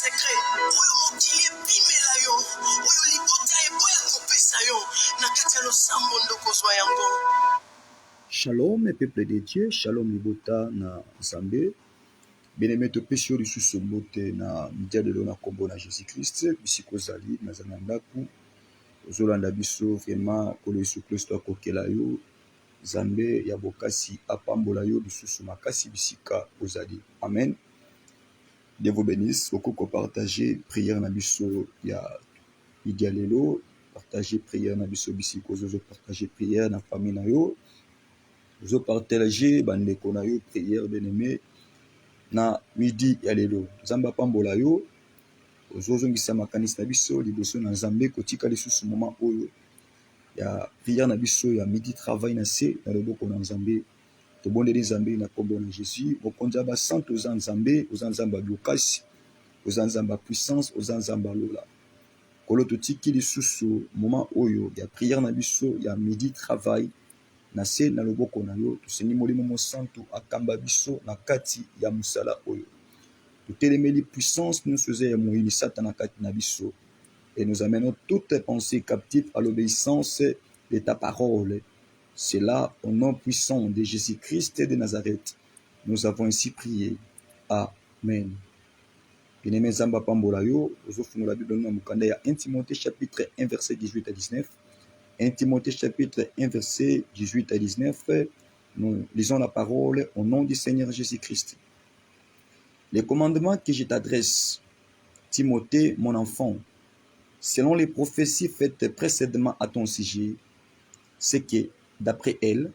secret oyo mokili epimela yo oyo libota eboya kopesa yo na kati ya losambo ndokozwa yango. Shalom, peuple de Dieu, shalom libota na Zambé. Bien-aimé topesi yo lisusu mbote na media lelo na kombo na Jésus-Christ, bisiko zali na zanandaku ozolanda biso vraiment kolo Yesu Kristo akokela yo Zambé ya bokasi apambola yo lisusu makasi bisika ozali. Amen. Dieu vous bénisse. Beaucoup partager prière na biso ya media lelo, partager prière na biso bisiko zozo partager prière na famille na yo. Vous partager bandeko na yo prière bien-aimé na midi ya lelo. Zamba pambola yo ozozongisa makanisi na biso liboso na Nzambe kotika lisusu moment oyo ya prière na biso ya midi travail na se na loboko na Nzambe. Tobondeli Nzambe na kombo na Jésus. Bokonza ba santo za Nzambe, oza Nzamba bukasi, oza Nzamba puissance, oza Nzamba lola. Kolo totiki lisusu moment oyo ya prière na biso ya midi travail na se na loboko na yo tosengi molimo mo santo akamba biso na kati ya musala oyo totelemeli puissance nous faisait ya moyini satan na kati na biso et nous amenons toute pensée captive à l'obéissance de ta parole. C'est là au nom puissant de Jésus-Christ de Nazareth nous avons ainsi prié. Amen. Bien-aimé Zamba pambola yo ozofungola Bible na mukanda ya 1 Timothée chapitre 1 verset 18 à 19. 1 Timothée chapitre 1 verset 18 à 19, nous lisons la parole au nom du Seigneur Jésus-Christ. Les commandements que je t'adresse, Timothée, mon enfant, selon les prophéties faites précédemment à ton sujet, c'est que, d'après elles,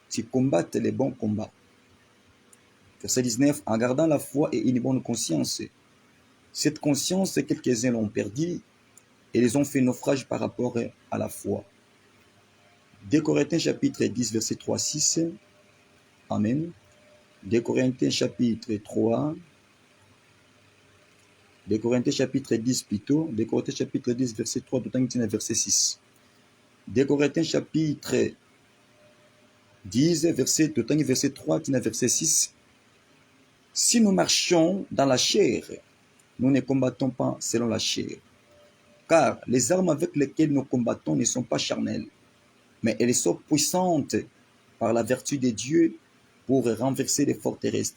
tu combattes les bons combats. Verset 19, en gardant la foi et une bonne conscience. Cette conscience, quelques-uns l'ont perdue et les ont fait naufrage par rapport à la foi. 2 Corinthiens chapitre 10 verset 3-6. Amen. 2 Corinthiens chapitre 3. 2 Corinthiens chapitre 10 plutôt. 2 Corinthiens chapitre 10 verset 3 verset 6. 2 Corinthiens chapitre 10 verset 3 verset 6. Si nous marchons dans la chair, nous ne combattons pas selon la chair. Car les armes avec lesquelles nous combattons ne sont pas charnelles, mais elles sont puissantes par la vertu de Dieu pour renverser les forteresses.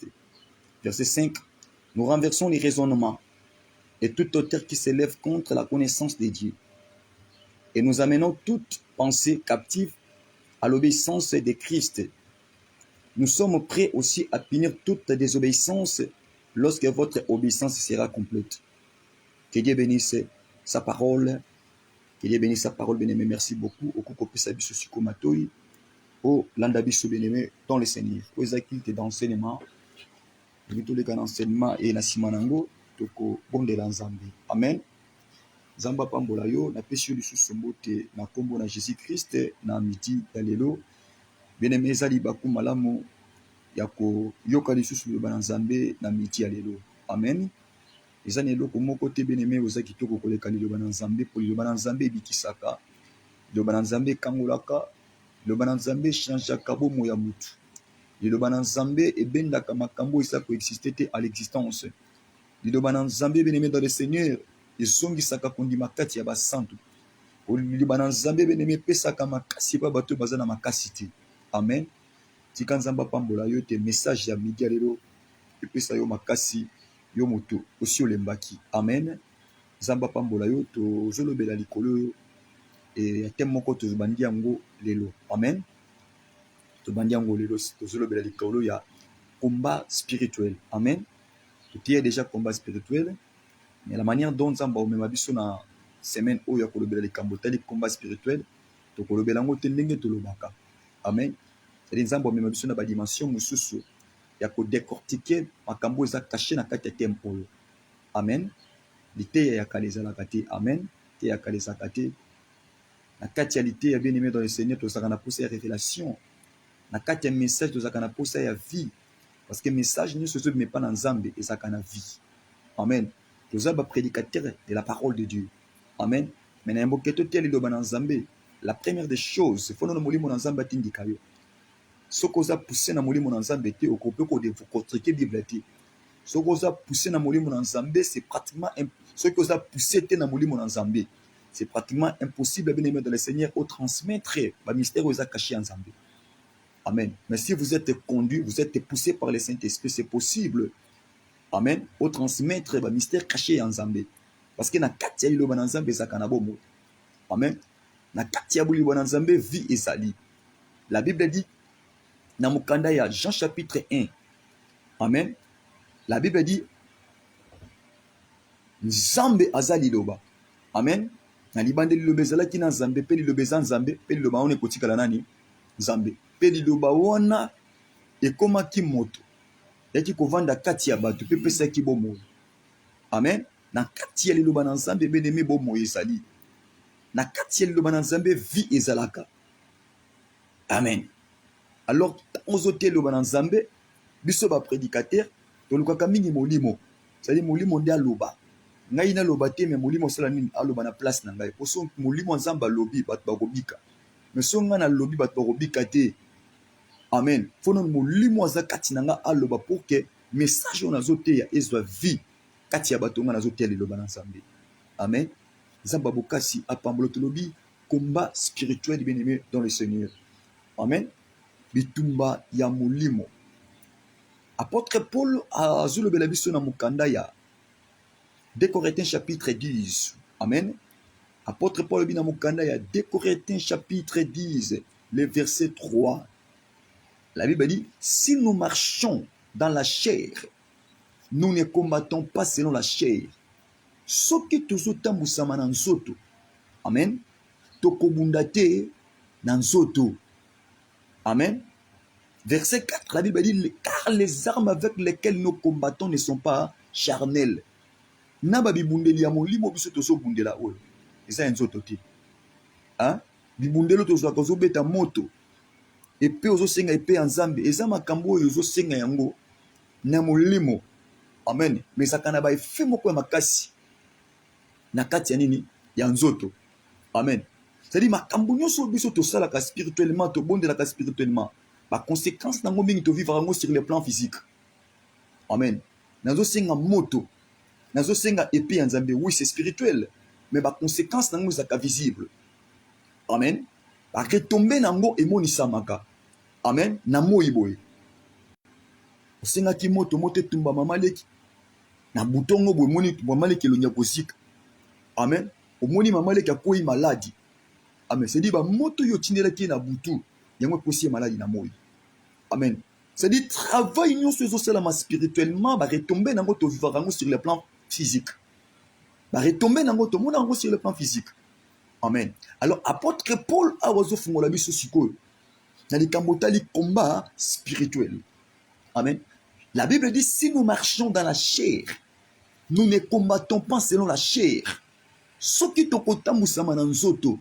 Verset 5. Nous renversons les raisonnements et toute hauteur qui s'élève contre la connaissance de Dieu. Et nous amenons toute pensée captive à l'obéissance de Christ. Nous sommes prêts aussi à punir toute désobéissance lorsque votre obéissance sera complète. Que Dieu bénisse sa parole. Que Dieu bénisse sa parole, bien-aimé. Merci beaucoup. Au coup, ça biso sikomatoi. Au landabiso, bien-aimé, dans le Seigneur. Au exaculte d'enseignement. Tous les cas d'enseignement et na simanango. Toko bonde la Nzambe. Amen. Zamba pambola yo. Na pesio lisusu mbote na kombo na Jésus-Christ. Na midi ya lelo. Bien-aimé zali baku malamu. Yako yoka lisusu loba na Nzambe na midi ya lelo. Amen. Eza eloko moko te bien-aimé oza kitoko koleka liloba na Nzambe po liloba na Nzambe ebikisaka, liloba na Nzambe ekangolaka, liloba na Nzambe changeaka bomo ya mutu, liloba na Nzambe ebendaka makambo eza koexiste te à l'existence, liloba na Nzambe bien-aimé dans le Seigneur ezongisaka kondima kati ya basantu, liloba na Nzambe bien-aimé pesaka makasi pa bato baza na makasi te. Amen. Tika Nzamba pambola yo te message ya midi ya lelo epesa yo makasi yo moto aussi olembaki. Amen. Zamba pambola yo tozolobela likolo yo e tem moko tozobandi yango lelo. Amen. Tobandi yango lelo tozolobela likolo ya combat spirituel. Amen. Tout est déjà combat spirituel, mais la manière dont Zamba omema biso na semaine oyo kolobela likambo tali combat spirituel to kolobela ngo te ndenge tolobaka. Amen. C'est Zamba omema biso na ba dimension mususu ya ko décortiquer makambo eza caché na kati ya tempo oyo. Amen. Lité ya kalezalaka te. Amen. Te ya kalezalaka te. Na kati ya lité ya bien-aimé dans le Seigneur tozaka na posa ya révélation. Na kati ya message tozaka na posa ya vie. Parce que message nyonso ezobima pa na Nzambe ezaka na vie. Amen. Toza ba prédicateur de la parole de Dieu. Amen. Mais na mboketo te liloba na Nzambe, la première des choses, faut no molimo na Nzambe atindika yo. Soko za poussé na molimo na Nzambe te okope ko décortiquer Bible te. Ce que vous avez poussé dans molimo dans Zambé, c'est pratiquement ce que vous avez poussé dans molimo dans Zambé. C'est pratiquement impossible, bien aimé dans le Seigneur, au transmettre le mystère vous a caché en Zambé. Amen. Mais si vous êtes conduit, vous êtes poussé par le Saint-Esprit, c'est possible. Amen. Au transmettre le mystère caché en Zambé. Parce que na kati ya liloba na Nzambe ezaka bomo. Amen. Na kati ya liloba na Nzambe vie ezali. La Bible dit dans mukanda ya Jean chapitre 1. Amen. La Bible dit Nzambe azali liloba. Amen. Na libande liloba ezalaki na Nzambe pe liloba eza Nzambe pe liloba wana ekotikala nani? Nzambe. Pe liloba wana ekomaki moto. Yaki kovanda kati ya bato pe pesaki bomoi. Amen. Na kati ya liloba na Nzambe bien-aimé bomoi ezali. Na kati ya liloba na Nzambe vie ezalaka. Amen. Alors ozote liloba na Nzambe biso ba prédicateur tolukaka mingi molimo. C'est-à-dire molimo nde aloba. Ngai na loba te mais molimo sala nini aloba na place na ngai. Poso molimo Nzambe alobi bato bakobika. Mais so nga na lobi bato bakobika te. Amen. Fonon molimo aza kati na nga aloba pour que message on azote ya ezwa vie kati ya bato nga nazote ya liloba na Nzambe. Amen. Nzambe bokasi apambolo tolobi combat spirituel bien-aimé dans le Seigneur. Amen. Bitumba ya molimo. Apôtre Paul a zulobela biso na mukanda ya 2 Corinthiens chapitre 10. Amen. Apôtre Paul bina mukanda ya 2 Corinthiens chapitre 10, le verset 3. La Bible dit, si nous marchons dans la chair, nous ne combattons pas selon la chair. Soki tozotambusama na nzoto. Amen. Tokobunda te na nzoto. Amen. Verset 4, la Bible dit, car les armes avec lesquelles nous combattons ne sont pas charnelles. Naba bibundeli ya molimo biso tozobundela oyo. Eza nzoto te. Hein? Bibundelo tozobeta moto. Epe ozosenga epe ya Nzambe. Eza makambo oyo ozosenga yango na molimo. Amen. Mais sakana ba efe moko ya makasi. Na kati ya nini? Ya nzoto. Amen. C'est-à-dire makambo nyonso biso tosalaka spirituellement, tobondelaka spirituellement. Ba conséquence nango mingi to vivre yango sur le plan physique. Amen. Nazo senga moto. Nazo senga épée ya Nzambe. Oui, c'est spirituel. Mais ba conséquence nango ezaka visible. Amen. Ba retomber nango emonisamaka. Amen. Na moi boye. Osenga ki moto tumba mamaleki. Na butongo boye moni mamaleki lonya kosika. Amen. Omoni mamaleki akoyi maladi. Amen. C'est dit ba moto yo tindelaki na butu. Yango kosi maladi na moi. Amen. C'est-à-dire, travail nyonso ezosalama spirituellement, ba retomber nango to vivre yango sur le plan physique. Ba retomber nango to mona yango sur le plan physique. Amen. Alors, apôtre Paul a ozo fungola biso sikoyo. Na likambo tali combat spirituel. Amen. La Bible dit, si nous marchons dans la chair, nous ne combattons pas selon la chair. Soki tokotambusa na nzoto,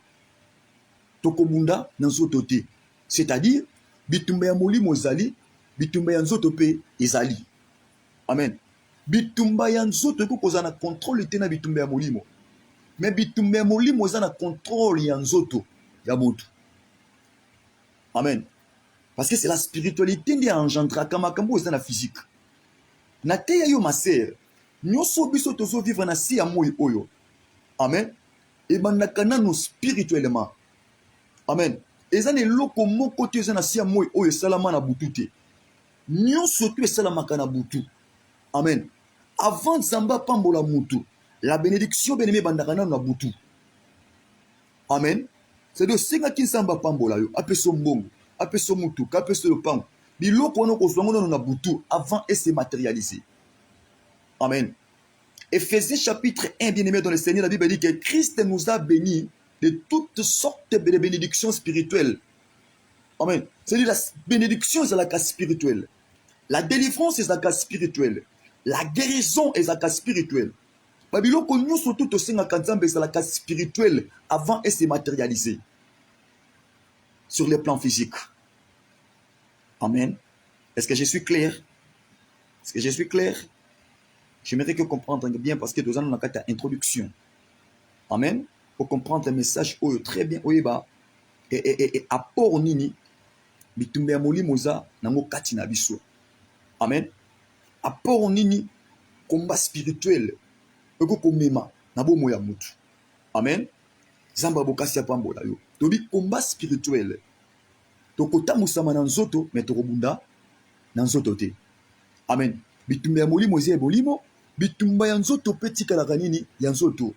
tokobunda na nzoto te. C'est-à-dire, bitumba ya molimo ezali, bitumba ya nzoto pe ezali. Amen. Bitumba ya nzoto ekokoza na contrôle te na bitumba ya molimo. Mais bitumba ya molimo eza na contrôle ya nzoto ya moto. Amen. Parce que c'est la spiritualité qui engendraka makambo eza na physique. Na te ya yo ma sœur, nyonso biso tozo vivre na si ya moi oyo. Amen. Et bandaka nano spirituellement. Amen. Eza ne loko moko te eza na si ya moi oyo salama na butu te. Nyonso tu esalamaka na butu. Amen. Avant Nzamba pambola mutu, la bénédiction bien-aimé bandaka nano na butu. Amen. C'est-à-dire senga ki Nzamba pambola yo, apeso mbongo, apeso mutu, apeso lopango. Biloko wana kozwango nano na butu avant et se matérialiser. Amen. Éphésiens chapitre 1, bien-aimé dans le Seigneur, la Bible dit que Christ nous a bénis de toutes sortes de bénédictions spirituelles. Amen. C'est-à-dire la bénédiction est la cas spirituelle. La délivrance est la cas spirituelle. La guérison est la cas spirituelle. Babylone nous surtout au sein de la cas spirituelle avant et se matérialiser sur le plan physique. Amen. Est-ce que je suis clair? Est-ce que je suis clair? J'aimerais que comprendre bien parce que nous avons une introduction. Amen. Pour comprendre le message très bien. Et apport nini bitumbe ya molimo za nango kati na biso. Amen. apport nini combat spirituel ekokomema na bomo ya mutu. Amen. Zamba bokasi ya pambola yo. Tobi combat spirituel. Tokotamusama na nzoto mais tokobunda na nzoto te. Amen. Bitumba ya molimo eza bolimo, bitumba ya nzoto pe tikalaka nini ya nzoto.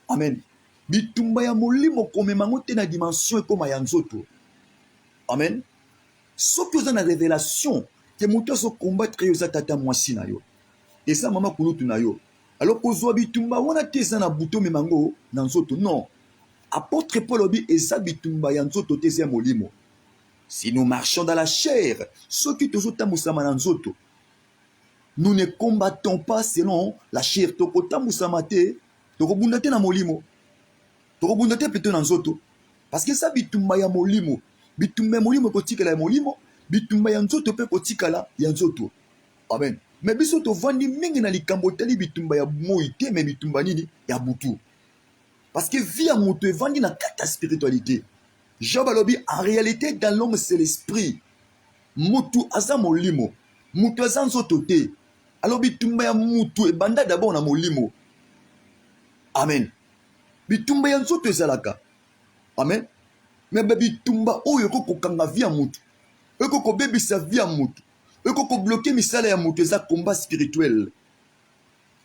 Amen. Bitumba ya molimo komema ngo te na dimension ekoma ya nzoto. Amen. Soki oza na révélation ke moto azo combattre yo eza tata mwasi na yo. Eza mama kunutu na yo. Alors kozwa bitumba wana te eza na buto memango na nzoto. Non. Apôtre Paul obi eza bitumba ya nzoto te eza molimo. Si nous marchons dans la chair, soki tozotambusa na nzoto, nous ne combattons pas selon la chair. Tokotambusa te, tokobunda te na molimo. Tokobunda te plutôt na nzoto. Parce que ça bitumba ya molimo. Bitumba ya molimo kotikala ya molimo, bitumba ya nzoto pe kotikala ya nzoto. Amen. Mais biso tovandi mingi na likambo tali bitumba ya moi te, mais bitumba nini ya butu. Parce que vie ya moto evandi na kata spiritualité. Job alobi, en réalité dans l'homme c'est l'esprit. Mutu aza molimo, mutu aza nzoto te. Alors bitumba ya mutu ebanda d'abord na molimo. Amen. Bitumba ya nzoto ezalaka. Amen. Mais bitumba oyo kokokanga vie ya mutu, ekokobebisa vie ya mutu, ekokobloquer misala ya mutu, eza combat spirituel.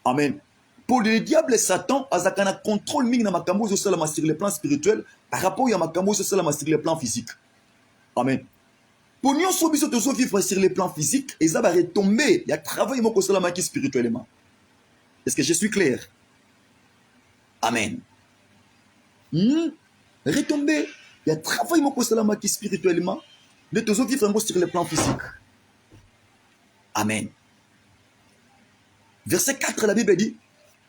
Amen. Pour le diable et Satan, azakana contrôle mingi na makambo zo salama sur le plan spirituel par rapport ya makambo zo salama sur le plan physique. Amen. Pour nous so biso tozo vivre sur le plan physique, eza ba retomber, ya travail moko salama ki spirituellement. Est-ce que je suis clair? Amen. Retomber, ya travail moko salama ki spirituellement, de tozo vivre sur le plan physique. Amen. Verset 4, la Bible dit,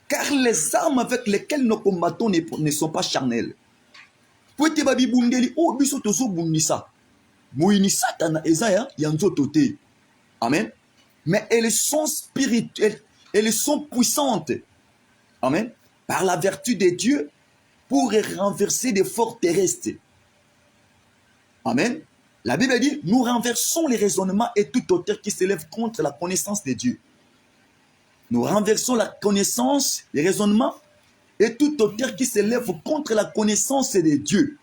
car les armes avec lesquelles nous combattons ne sont pas charnelles. Pour te babi bundeli, oh biso tozo bundisa. Moini satana ezaya yanzoto te. Amen. Mais elles sont spirituelles, elles sont puissantes. Amen. Par la vertu de Dieu pour renverser des forts terrestres. Amen. La Bible dit, nous renversons les raisonnements et toute hauteur qui s'élève contre la connaissance de Dieu. Nous renversons la connaissance, les raisonnements et toute hauteur qui s'élève contre la connaissance de Dieu.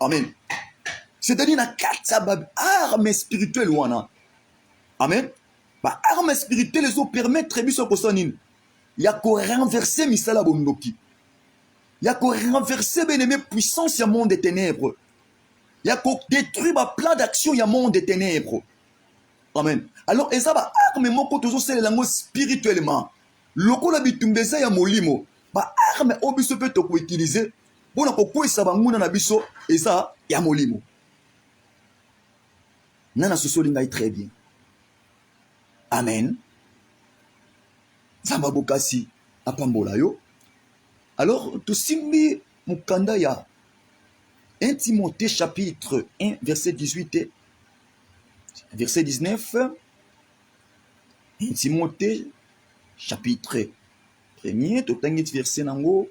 Amen. C'est-à-dire, na quatre armes spirituelles. Amen. Bah, armes spirituelles, elles ont permis très bien ce que ça n'est. Il y a qu'à renverser misala bondoki. Il y a qu'à renverser bien-aimé puissance du monde des ténèbres. Il y a qu'à détruire ma plan d'action du monde des ténèbres. Amen. Alors, et ça va arme mon côté c'est la langue spirituellement. Loko la bitumbeza ya molimo. Ba arme obiso peut to utiliser. Bona ko ko ça va nguna na biso et ça ya molimo. Nana soso linga très bien. Amen. Zamba bokasi apambola yo. Alors, to simbi mukanda ya 1 Timothée chapitre 1 verset 18 verset 19. 1 Timothée chapitre 1er, totangit verset nango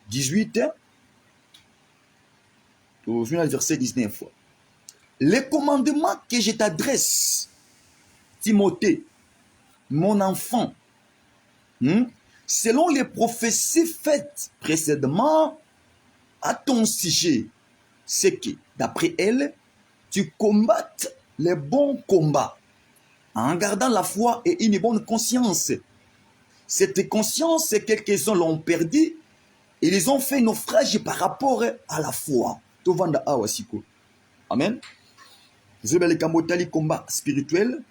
18. Verset 19. Les commandements que je t'adresse, Timothée, mon enfant, selon les prophéties faites précédemment à ton sujet, c'est que, d'après elle, tu combattes les bons combats en gardant la foi et une bonne conscience. Cette conscience, quelques-uns l'ont perdu, ils ont fait naufrage par rapport à la foi. Amen. Vous avez le combat spirituel.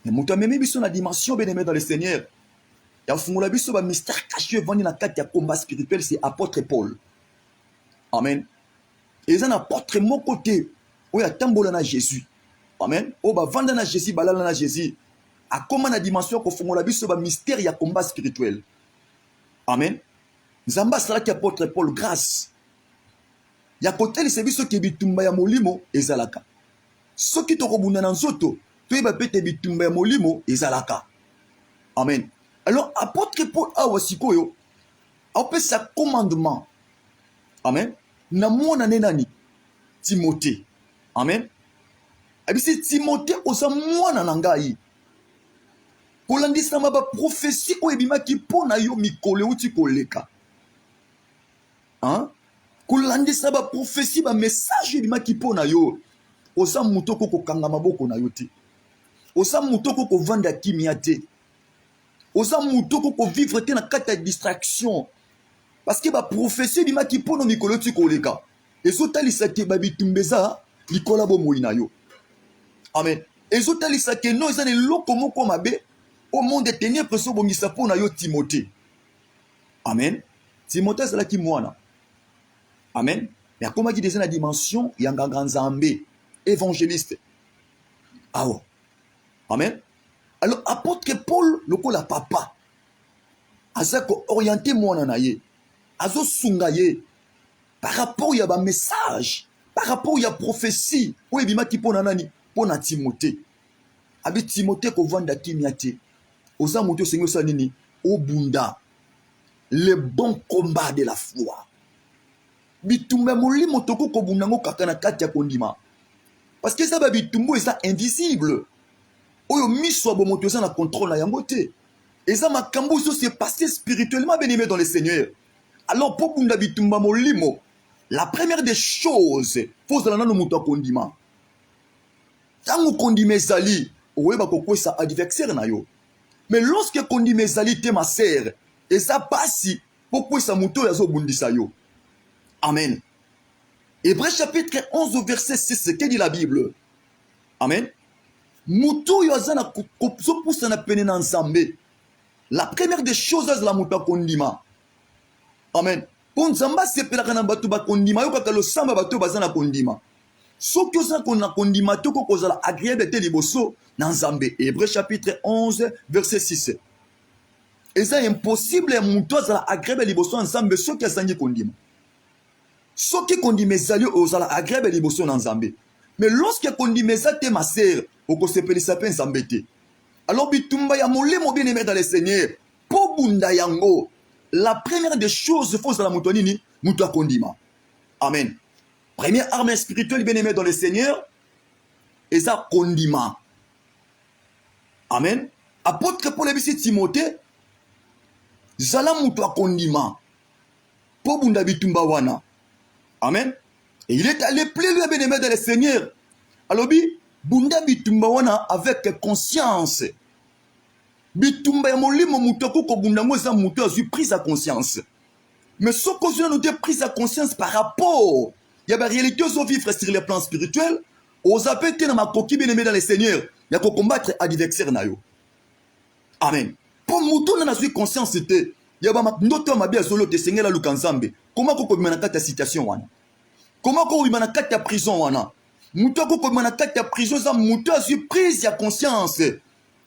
Mais vous avez même la dimension bien-aimée dans le Seigneur. Il y a un mystère caché dans le combat spirituel, c'est apôtre Paul. Amen. Et ils ont un apôtre de mon côté. Où il y a tambola na Jésus. Amen. Où il y a vendre na Jésus, balala na Jésus. À comment la dimension qu'on fait un mystère, il y a combat spirituel. Amen. Zamba sala ki apôtre Paul grâce. Il y a côté les services qui bitumba ya molimo ezalaka. Ce qui te rebunda na nzoto, tu y va péter bitumba ya molimo ezalaka. Amen. Alors apôtre Paul a wasikoyo, après sa commandement. Amen. Na mona nenani Timothée. Amen. abisi Timothée oza mwana na ngai kolandisama ba prophétie oyo ebimaki mpo na yo mikolo euti koleka kolandisa ba prophétie ba message ebimaki mpo na yo oza moto oko kokanga maboko na yo te oza moto oko kovanda kimia te oza moto oko kovivre te na kati ya distraction parce que ba prophétie ebimaki mpo na mikolo euti koleka ezotalisa ke babitumba eza likolo bomoi na yo. Amen. Ezotalisa ke no eza na eloko moko mabe au monde des ténèbres so bongisa mpo na yo Timothée. Amen. Timothée azalaki mwana. Amen. Mais akomaki déjà na dimension ya nganga nzambe évangéliste. Awa. Amen. Alors apôtre Paul lokola papa aza ko orienter mwana na ye azo sunga ye par rapport ya ba message par rapport ya prophétie oyo ebimaki mpo na nani mpo na Timothée. Abi Timothée kovanda kimia te oza moto osengi osala nini obunda le bon combat de la foi bitumba molimo toko kobunda ngo kaka na kati ya kondima parce que eza babitumba eza invisible oyo miso ya bomoto eza na contrôle na yango te eza makambo oyo se passé spirituellement bien-aimé dans le Seigneur. Alors po bunda bitumba molimo la première des choses faut ozala nano moto akondima ntango kondima ezali oyeba kokwesa adversaire na yo. Mais lorsque kondima ezali te ma sœur eza pasi po kwesa moto oyo azobundisa yo. Amen. Hébreux chapitre 11 au verset 6, que dit la Bible? Amen. Moto oyo aza na kozopusa na pene na nzambe la première des choses azala moto akondima. Amen. Po nzambe asepelaka na bato bakondima yo kaka losamba bato oyo baza na kondima soki oza na kondima te oko kozala agréable te liboso na nzambe. Hébreux chapitre 11 verset 6 eza impossible ya moto azala agréable liboso na nzambe soki azangi kondima. Soki kondima ezali ozala agréable liboso na nzambe. Mais lorsque kondima eza te ma sœur okosepelisa mpe nzambe te. Alors bitumba ya molemo bien-aimé dans le Seigneur po bunda yango la première des choses faut ozala moto nini moto akondima. Amen. Première arme spirituelle bien-aimé dans le Seigneur eza kondima. Amen. Apôtre Paul ebisi Timothée zala moto akondima po bunda bitumba wana. Amen. Et il est allé plus loin bien-aimé dans le Seigneur. Alors bunda bitumba wana avec conscience. Bitumba ya molimo moto akoko bunda ngo eza moto azwi prise à conscience. Mais ce que nous avons prise à conscience par rapport il y a des réalités aux vivre sur le plan spirituel aux appels dans ma coquille bien-aimé dans le Seigneur il y a qu'on combattre adversaire na yo. Amen. Pour moto na azwi conscience te ya ba ndoto mabe azolo te Seigneur la lukanzambe. Comment ko bimana kati ya situation wana? Comment ko bimana kati ya prison wana? Moto ko bimana kati ya prison za moto azwi prise ya conscience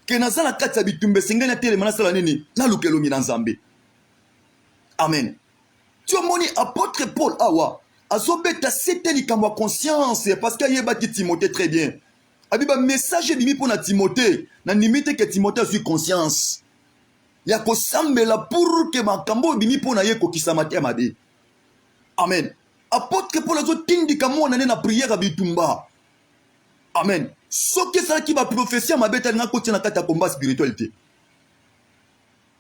que naza na kati ya bitumbe Seigneur na tele mana sala nini na lukelo mi na nzambe. Amen. Tu moni apôtre Paul awa azobeta c'était likambo conscience parce qu'il y a bati Timothée très bien. Abiba message bimi pour na Timothée na limite que Timothée a eu conscience. Ya ko sambela pour que makambo bimi pour na ye ko kisamate mabe. Amen. Apôtre Paul azo tindika mona na prière bitumba. Amen. Soki ça qui va prophétie mabe tanga ko tina kata combat spirituel te.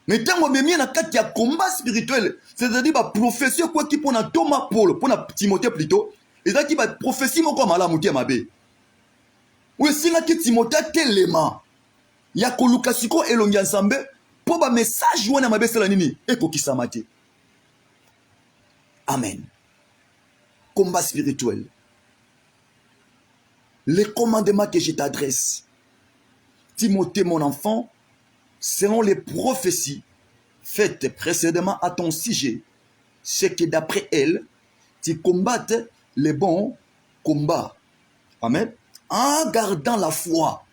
Mais tant que je na kati ya combat spirituel, c'est-à-dire la prophétie quoi qui pour Thomas Paul, pour Timothée plutôt, et ça qui va prophétie mon comme la moitié mabe. Oui, si na ki Timothée telema, ya koluka siko elongi ensemble pour ba message wana mabe sala nini eko kisamate. Amen. Combat spirituel. Les commandements que je t'adresse, Timothée mon enfant, selon les prophéties faites précédemment à ton sujet, c'est que d'après elles, tu combattes les bons combats. Amen. En gardant la foi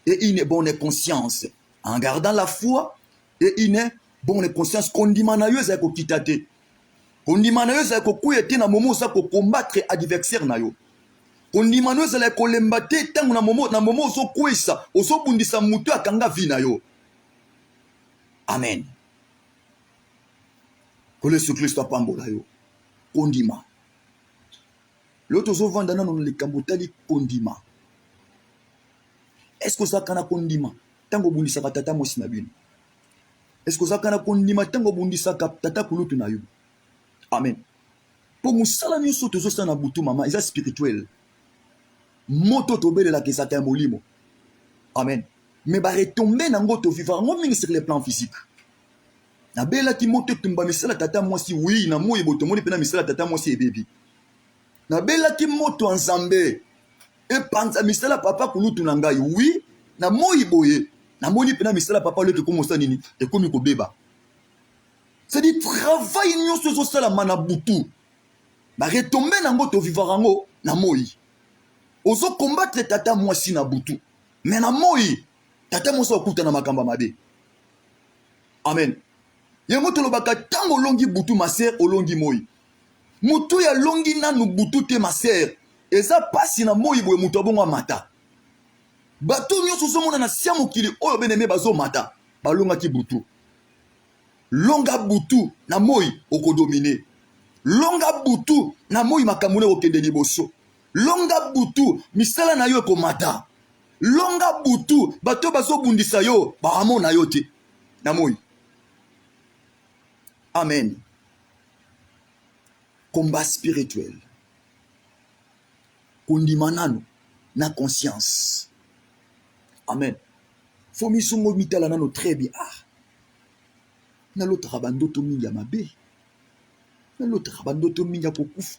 et une bonne conscience. En gardant la foi et une bonne conscience. Kondimana za ko kitate. Kondimana za ko kuyete na momo za ko combattre adversaire na yo. Kondimana za ko lembate tangu na momo zo kwesa, ozo bundisa mutu akanga vi na yo. Amen. Que Jésus Christ soit pambola yo. Kondima. L'autre zo vanda na no le kambotali kondima. est-ce que ça kana kondima tango bundisaka tata mwasi na bino? Est-ce que ça kana kondima tango bundisaka tata kulutu na yo? Amen. Pour musala nyonso tozosala na butu mama eza spirituel. Moto tobelela kesaka ya molimo. Amen. Mais ba retomber nango to vivre ngo mingi sur le plan physique. Na bela ki moto tumba misala tata mwasi oui na moyi boto moni pena misala tata mwasi ebebi. Na bela ki moto nzambe e panza misala papa kulutu na ngai oui na moyi boye na moni pena misala papa le ko mosa nini e komi ko beba. C'est du travail nyonso zo sala mana butu. Ba retomber nango to vivre ngo na moyi. Ozo combattre tata mwasi na butu. Mais na moyi tata mwasi okuta na makamba mabe. Amen. Yango tolobaka tango longi butu ma sœur olongi moyi. Mutu ya longi nanu butu te ma sœur. Eza pasi na moyi boye mutu abongo mata. Bato nyonso zomona na sia mokili oyo beneme bazo mata. Balonga ki butu. Longa butu na moyi okodomine. Longa butu na moyi makamune okende liboso. Longa butu misala na yo komata. Longa butu bato bazo bundisa yo baamona yo te na moyi. Amen. Combat spirituel. Kondimanano na conscience. Amen. Fomisongo mitala nano très bien. Na l'autre rabandoto minga mabe. Na l'autre rabandoto minga kokufu.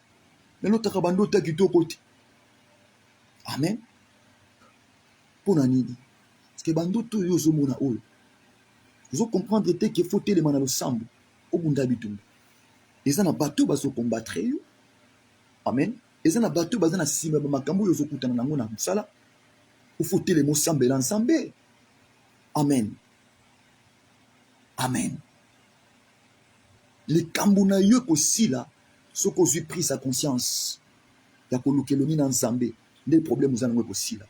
Na l'autre rabandoto kitoko te. Amen. Pona nini? Parce que bandoto yo zo mona oyo. Vous comprendre te que faut télémana lo sambo. Obunda bitumba. Eza na bato bazo combattre yo. Amen. Eza na bato baza na sima ba makambo yo zo kutana nango na musala. Il faut télémo sambela ensemble. Amen. Amen. Les kambuna yo ko sila soko zui pris sa conscience. Ya ko lukeloni na nzambe. Des problèmes za nango ko sila.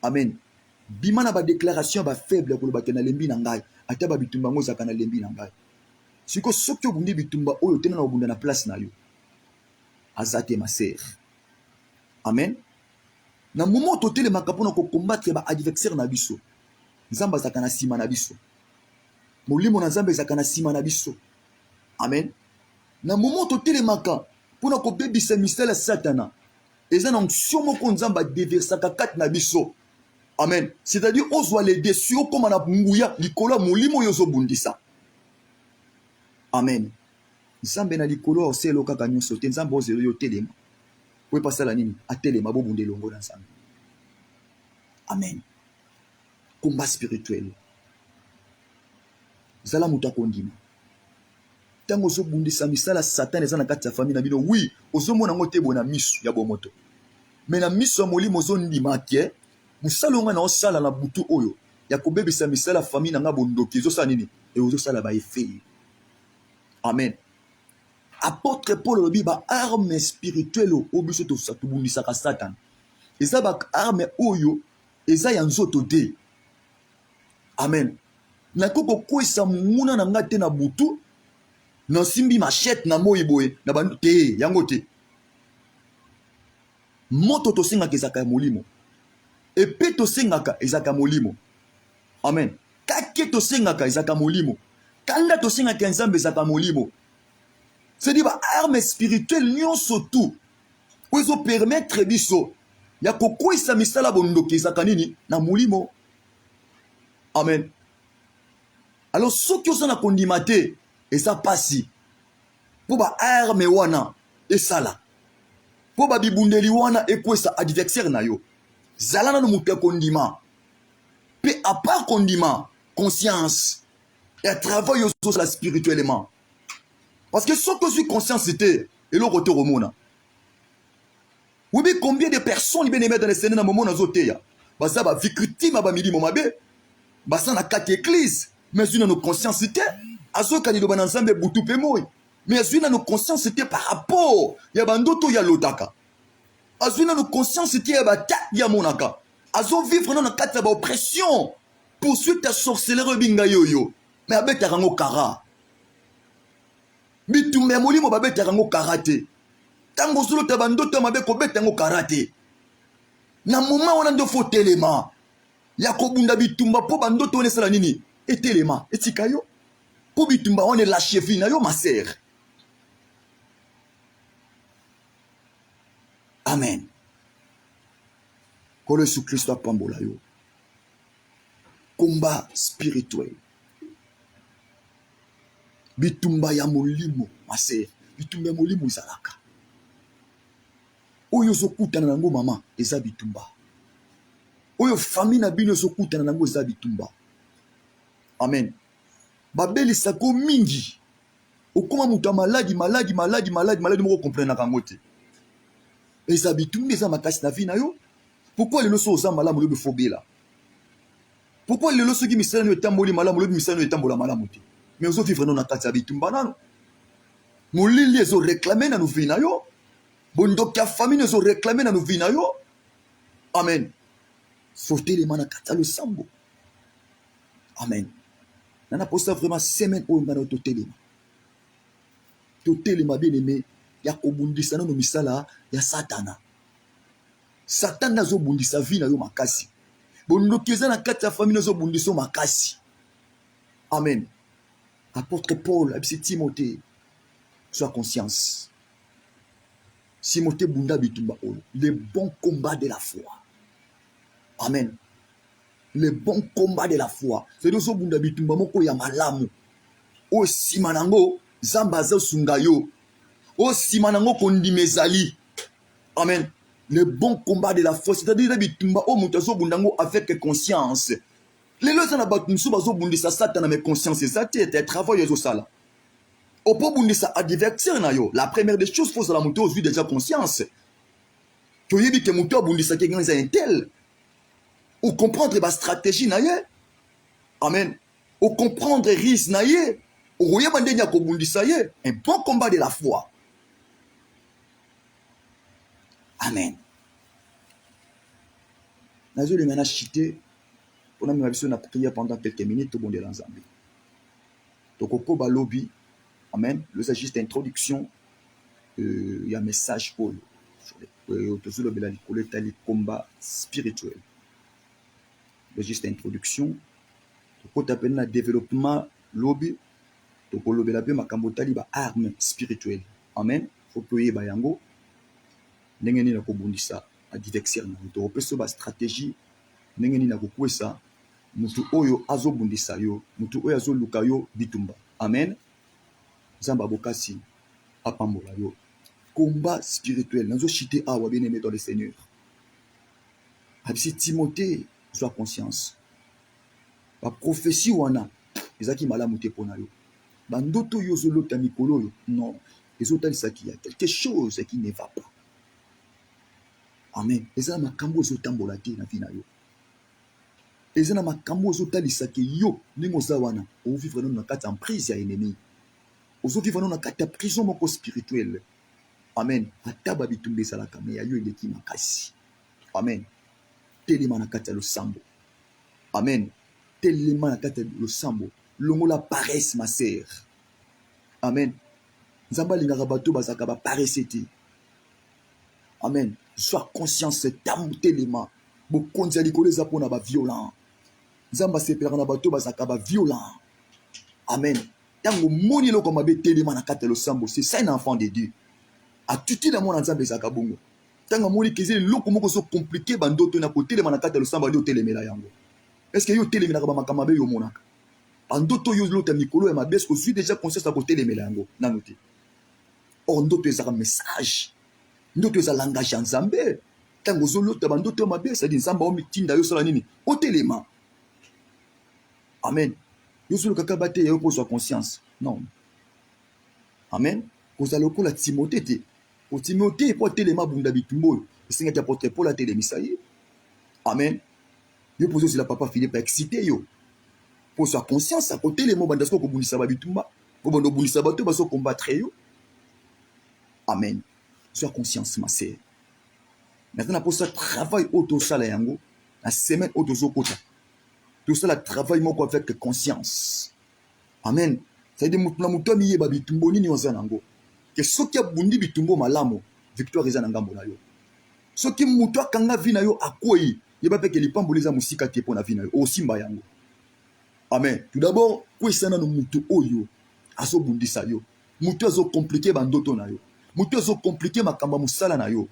Amen. Bimana ba déclaration ba faible ko lobaka na lembi na ngai. Ata ba bitumba ngo zaka na lembi na ngai. Siko soki obundi bitumba oyo tena na obunda na place na yo. Azate ma sœur. Amen. Na moment totele makapona ko combattre ba adversaire na biso. Nzamba zaka na sima na biso. Molimo na nzambe zaka na sima na biso. Amen. Na moment totele maka pona ko bebisa mystère satana. Eza na onction moko nzamba déversaka kat na biso. Amen. C'est-à-dire ozwa les dessus comme na nguya likolo molimo yozo bundisa. Amen. Nzambe na likolo oselo kaka nyonso te nzambe ozelo yo telema. Pouvez passer la nini atelema bo bunde longo na nzambe. Amen. Combat spirituel. Zala muta kondima. Tango zo bundisa misala Satan eza na kati ya famille na bino oui ozomona ngote bona misu ya bomoto. Mais na misu ya molimo zo ndima ke musalonga na osala na butu oyo ya kobebisa misala famille na nga bondoki zo sa nini e ozo sala ba effet. Amen. Apôtre Paul lobi ba arme spirituelle o biso to satubundisa ka Satan. Eza ba arme oyo eza ya nzoto de. Amen. Na koko kwesa muna na nga te na butu na simbi machette na moyi boye na bandu te yango te. Moto to singa kezaka molimo. Epe to singaka ezaka molimo. Amen. Kake to singaka ezaka molimo. Kanda to singaka nzambe ezaka molimo. C'est dit ba arme spirituelle nyonso tout. Ozo permettre biso ya kokwisa misala bondoki ezaka nini na molimo. Amen. Alors soki oza na kondima te eza pasi. Po ba arme wana esala. Po ba bibundeli wana ekwesa adversaire na yo. Zala na mutu kondima. Pe à part kondima, conscience et travail aux la spirituellement. Parce que ce que je suis conscient c'était et le retour au monde. Oui mais combien de personnes bien aimées dans les scènes dans moment nazoteya. Basa ba victime ba mili momabe. Basa na quatre églises. Mais une nos conscience c'était azo kanilo bana nzambe butu pe moyi. Mais une nos conscience c'était par rapport ya bandoto ya lotaka. Azuna nos conscience c'était ya bata ya monaka. Azo vivre dans quatre ya ba oppression. Poursuite à sorcellerie binga yoyo. Mais abeta rango kara. Bitumbe molimo babeta rango karate. Tango solo tabandoto mabe ko beta rango karate. Na moment on a de faux éléments. ya kobunda bitumba po bandoto on esala nini etelema etika yo po bitumba on est la cheville na yo ma sœur. Amen. Kolo Yesu Kristo apambola yo. Combat spirituel. Bitumba ya molimo ma sœur. Bitumba ya molimo izalaka. Oyo zokutana nango mama eza bitumba. Oyo famille na bino zokutana nango eza bitumba. Amen. Babeli sako mingi. Okoma muta maladi moko comprendre kango te. Eza bitumba eza makasi na vie na yo. Pourquoi les loso oza malamu lobi fobela? Pourquoi les loso ki misala no etamboli malamu lobi misala no etambola malamu te? Mais ozo vivre non na kati ya bitumba nano. Molili ezo réclamer na nou vie na yo. Bondoki ya famille ezo réclamer na nou vie na yo. Amen. Sauter les mains na kati ya le sambo. Amen. Nana posa vraiment semaine oyo ngana totelema. Totelema bien aimé ya kobundisa no misala ya satana. Satan nazo bundisa vie na yo makasi. Bondoki eza na kati ya famille nazo bundiso makasi. Amen. Apôtre Paul, abisi Timothée, sois conscience. Timothée bunda bitumba olo. Le bon combat de la foi. Amen. Le bon combat de la foi. C'est de so bunda bitumba moko ya malamu. O simanango zambaza sungayo. O simanango kondimezali. Amen. Le bon combat de la foi, c'est-à-dire bitumba o mutaso bundango avec conscience. Les lois na batumsu bazo bundisa satana mais conscience ça te travail yo sala. O po bundisa adversaire na yo. La première des choses faut la monter aux yeux déjà conscience. To yebi ke muto bundisa ke ganza intel. Ou comprendre ba stratégie na ye. Amen. Ou comprendre risque na ye. Ou yeba ndenya ko bundisa ye. Un bon combat de la foi. Amen. Nazo le ngana chité. On a mis la prière pendant quelques minutes au bon de l'ensemble. Donc au lobby. Amen. Le juste introduction. Il y a un message pour le combat spirituel. Le juste introduction. Donc on a développement lobby. Donc on lobby la bien ma kambotali ba arme spirituelle. Amen. Faut payer bayango. Nengeni na kobundisa a divertir na to opeso ba stratégie nengeni na kokwesa mutu oyo azo bundisa yo mutu oyo azo luka yo bitumba. Amen. Zamba bokasi apambola yo. Combat spirituel nazo chité awa bien aimé dans le Seigneur. Abisi Timothée, sois conscience. Ba prophétie wana ezaki malamu te pona yo. Ba ndoto yo zo lota mikolo yo. Non, ezotali qui y a quelque chose qui ne va pas. Amen. Eza na makambo ezotambola te na vie na yo. Eza na makambo ezotalisa ke yo ndenge oza wana ovivre na kati ya emprise ya ennemi. Ozovivre na kati ya prison moko spirituelle. Amen. Ata babitumba ezalaka me ya yo eleki makasi. Amen. Telema na kati ya losambo. Amen. Telema na kati ya losambo. Longola paresse ma sœur. Amen. Nzamba lingaka bato bazaka ba paresse te. Amen. Sois conscience tamutelema. Bokonzi likolo eza pona ba violent. Nzamba sepelaka na bato bazaka ba violent. Amen. Tango moni loko mabe telema na kati ya losambo, c'est ça un enfant de Dieu. A tuti na mona nzambe ezaka bongo. Tango moni kezi loko moko so compliqué bandoto na ko telema na kati ya losambo ndio telemela yango. Est-ce que yo telemela ba makama be yo monaka? Bandoto yo lota mikolo ya mabe, est-ce que suis déjà conscience à ko telemela yango nanote. Or ndoto ezaka message. Ndoto eza langage ya nzambe. Tango zolota bandoto ya mabe, c'est-à-dire nzamba o mitinda yo sala nini? O telema. Amen. Yo solo kaka bate yo pour sa conscience. Non. Amen. Koza lokola Timothée te. O Timothée po telema bunda bitumbo. Esenga ta apôtre Paul a telemisa ye. Amen. Yo pozo si la papa Philippe a excité yo. Pour sa conscience, à côté les mots bandasko ko bundisa ba bitumba. Ko bando bundisa bato baso combattre yo. Amen. Sois conscience ma sœur. Maintenant pour ça travail auto sala yango. La semaine auto zokota. Tout ça, le travail avec conscience. Amen. C'est-à-dire que mutu miye ba bitumbo nini oza nango. Que soki abundi bitumbo malamu, victoire eza na ngambo na yo. Soki mutu akanga vi na yo akoyi, yeba pe ke lipamboleza musika te pona vina yo osimba yango. Amen. Tout d'abord, kwesana no mutu oyo azo bundisa yo. Mutu azo compliqué bandoto na yo. Mutu azo compliqué makamba musala na yo.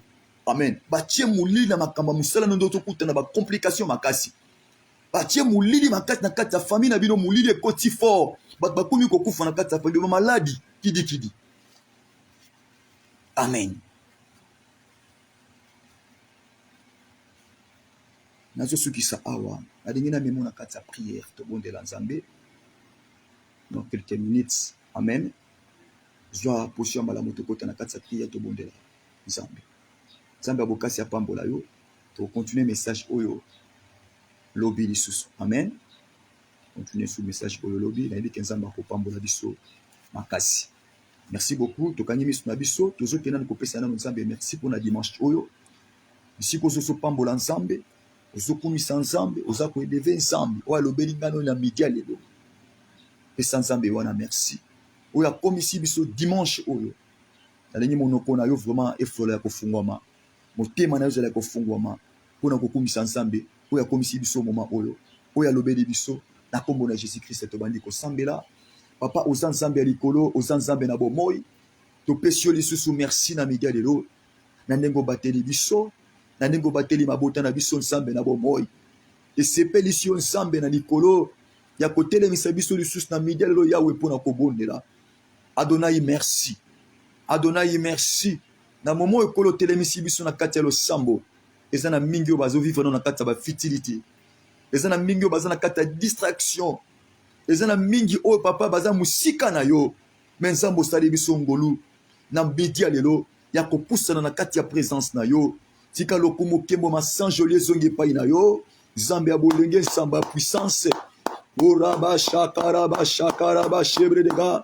Amen. Batie mulili na makamba musala na ndoto kutana ba complication makasi. Batie mulili makasi na kati ya famille na bino mulili ekoti fort. Bat bakumi kokufa na kati ya famille ba maladi kidi. Amen. Nazo sukisa awa. Alingi na memo na kati ya prière to bonde la Nzambe. Dans quelques minutes. Amen. Zwa position malamu to kota na kati ya prière to bonde la Nzambe. Nzambe abokasi apambola yo. To continuer message oyo lobby lisusu. Amen. Continuer sur message oyo lobby na yebi ke Nzambe akopambola biso makasi. Merci beaucoup. Tokangi miso na biso tozo kena kopesa na Nzambe merci pour na dimanche oyo. Ici ko so pambola Nzambe. Ozokumisa Nzambe, ozako eleve Nzambe, oya lobeli ngano na media lelo. Pesa Nzambe wana merci. Oya komisi biso dimanche oyo. Nalengi monoko na yo vraiment efolo ya kofungwama. Motema na yo zala kofungwama. Pona kokumisa Nzambe, oya komisi biso moment oyo. Oya lobeli biso na kombo na Jésus Christ to bandi ko sambela. Papa oza Nzambe ya likolo, oza Nzambe na bomoi. To pesio lisusu merci na media lelo. Na ndengo bateli biso. Na ndenge bateli mabota na biso Nzambe na bomoi esepeli si Nzambe na likolo ya kotelemisa biso lisusu na media lelo yawe pona kobondela. Adonai merci. Adonai merci. Na momo ekolo telemisi biso na kati ya losambo eza na mingi oyo bazo vivre na kati ya ba futilité. Eza na mingi oyo baza na kati ya distraction. Eza na mingi oyo papa baza musika na yo. Mais Nzambe osali biso ngolu na media lelo ya kopusana na kati ya présence na yo. Tika lokumu kembo masanjoli zonge pa ina yo. Nzambe abolenge samba puissance. Uraba shakaraba shebre de ga.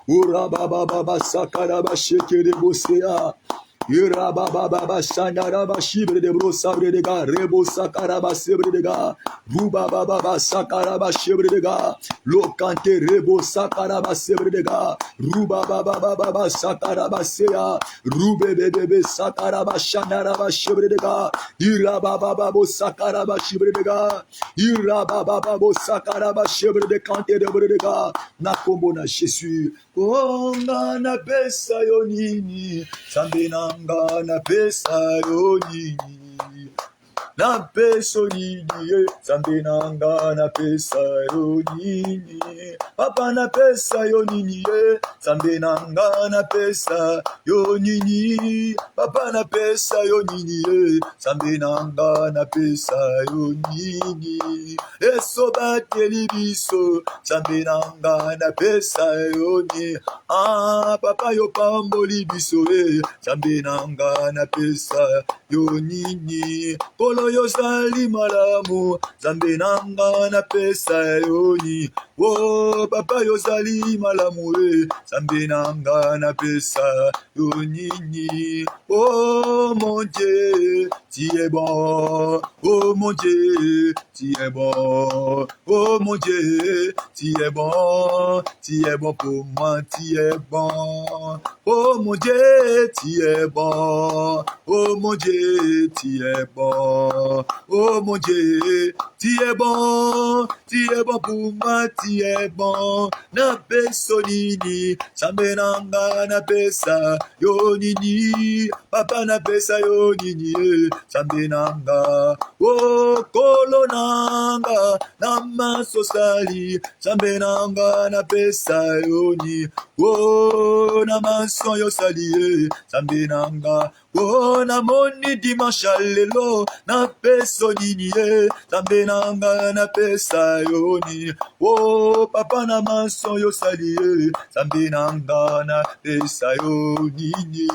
Uraba baba sakaraba shekere bosea. Uraba baba shanaraba shibre de bro sabre de ga. Rebo sakaraba sebre de ga. Ruba baba sakaraba shebre de ga. Lokante rebo sakaraba sebre de ga. Ruba baba sakaraba sea. Rube bebe sakaraba shanaraba shebre de ga. Iraba baba sakaraba shebre de ga. Iraba baba sakaraba shebre de kante de bre de ga. Na kombo na Jésus. Onga na pesa yo nini. Sambe nanga na pesa yo nini. Na peso nini. Sambe nanga na pesa yo nini. Papa na pesa yo nini. Sambe nanga na pesa yo nini. Papa na pesa yo nini. Sambe nanga na pesa yo nini. Eso bateli biso. Sambe nanga na pesa yo nini. Ah papa yo pamboli biso. Sambe nanga na pesa yo nini. Kolo yo sali malamu. Sambe nanga na pesa yo nini. Oh papa yo sali malamu. Sambe nanga na pesa yo nini. Oh mon Dieu, tu es bon. Oh mon Dieu, tu es bon. Oh mon Dieu, tu es bon. Tu es bon pour moi, tu es bon. Oh mon Dieu, tu es bon. Oh mon Dieu, tu es bon. Oh mon Dieu, tu es bon. Tu es bon pour moi, tu es bon. Na peso nini, sambe nanga na pesa yo nini. Papa na pesa yo nini, sambe nanga. Oh kolo nanga, na maso sali, sambe nanga na pesa yo ni. Oh na maso yo sali, sambe nanga. Oh na moni dimanche lelo, na peso nini, sambe nanga na pesa yo ni. Oh papa na maso yo sali, sambe nanga na pesa yo nini.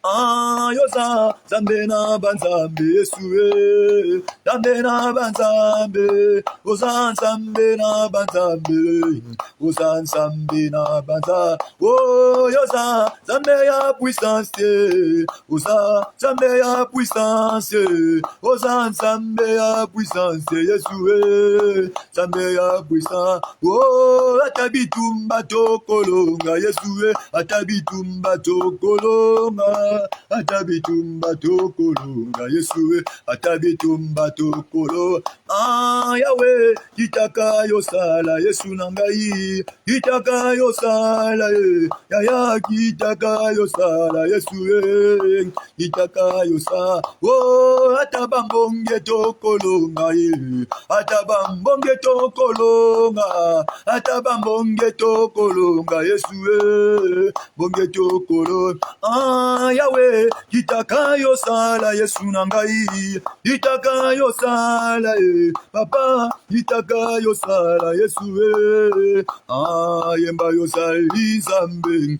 Ah yoza zambe na banzambe Yesue, zambe na banzambe, oza zambe na banzambe, oza zambe na banza. Oh yoza zambe ya puissance, oza nzambe ya puissance, oza nzambe ya puissance, Yesu, nzambe ya puissance, oh, atabitumba tokolonga, Yesu, atabitumba tokolonga, atabitumba tokolonga, Yesu, atabitumba tokolo, ah, Yahweh, kitaka yosala, Yesu nangai, kitaka yosala, yaya, kitaka yosala, Yesu, kitaka yosala, oh, atabambonge tokolonga, atabambonge tokolonga, atabambonge tokolonga, Yesu, bonge tokolo, ah, Yahweh, kitaka yosala, Yesu nangai, kitaka yosala, papa, kitaka yosala, Yesu, ah, yemba yosali zambe,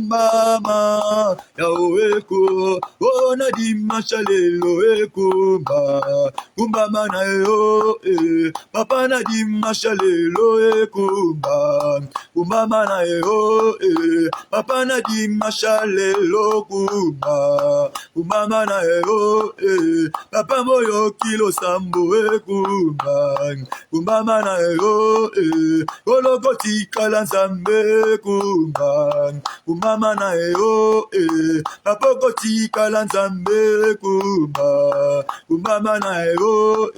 mama, Yahweh ko, ona di machalelo ekumba, kumba na yo, papa na di machalelo ekumba, kumba na yo, papa na di machalelo kumba, kumba na yo, papa moyo kilo sambo ekumba, kumba na yo, olokoti kala nzambe kumba, kumba na yo, papa koti kala nzambe kumba, kumba na yo,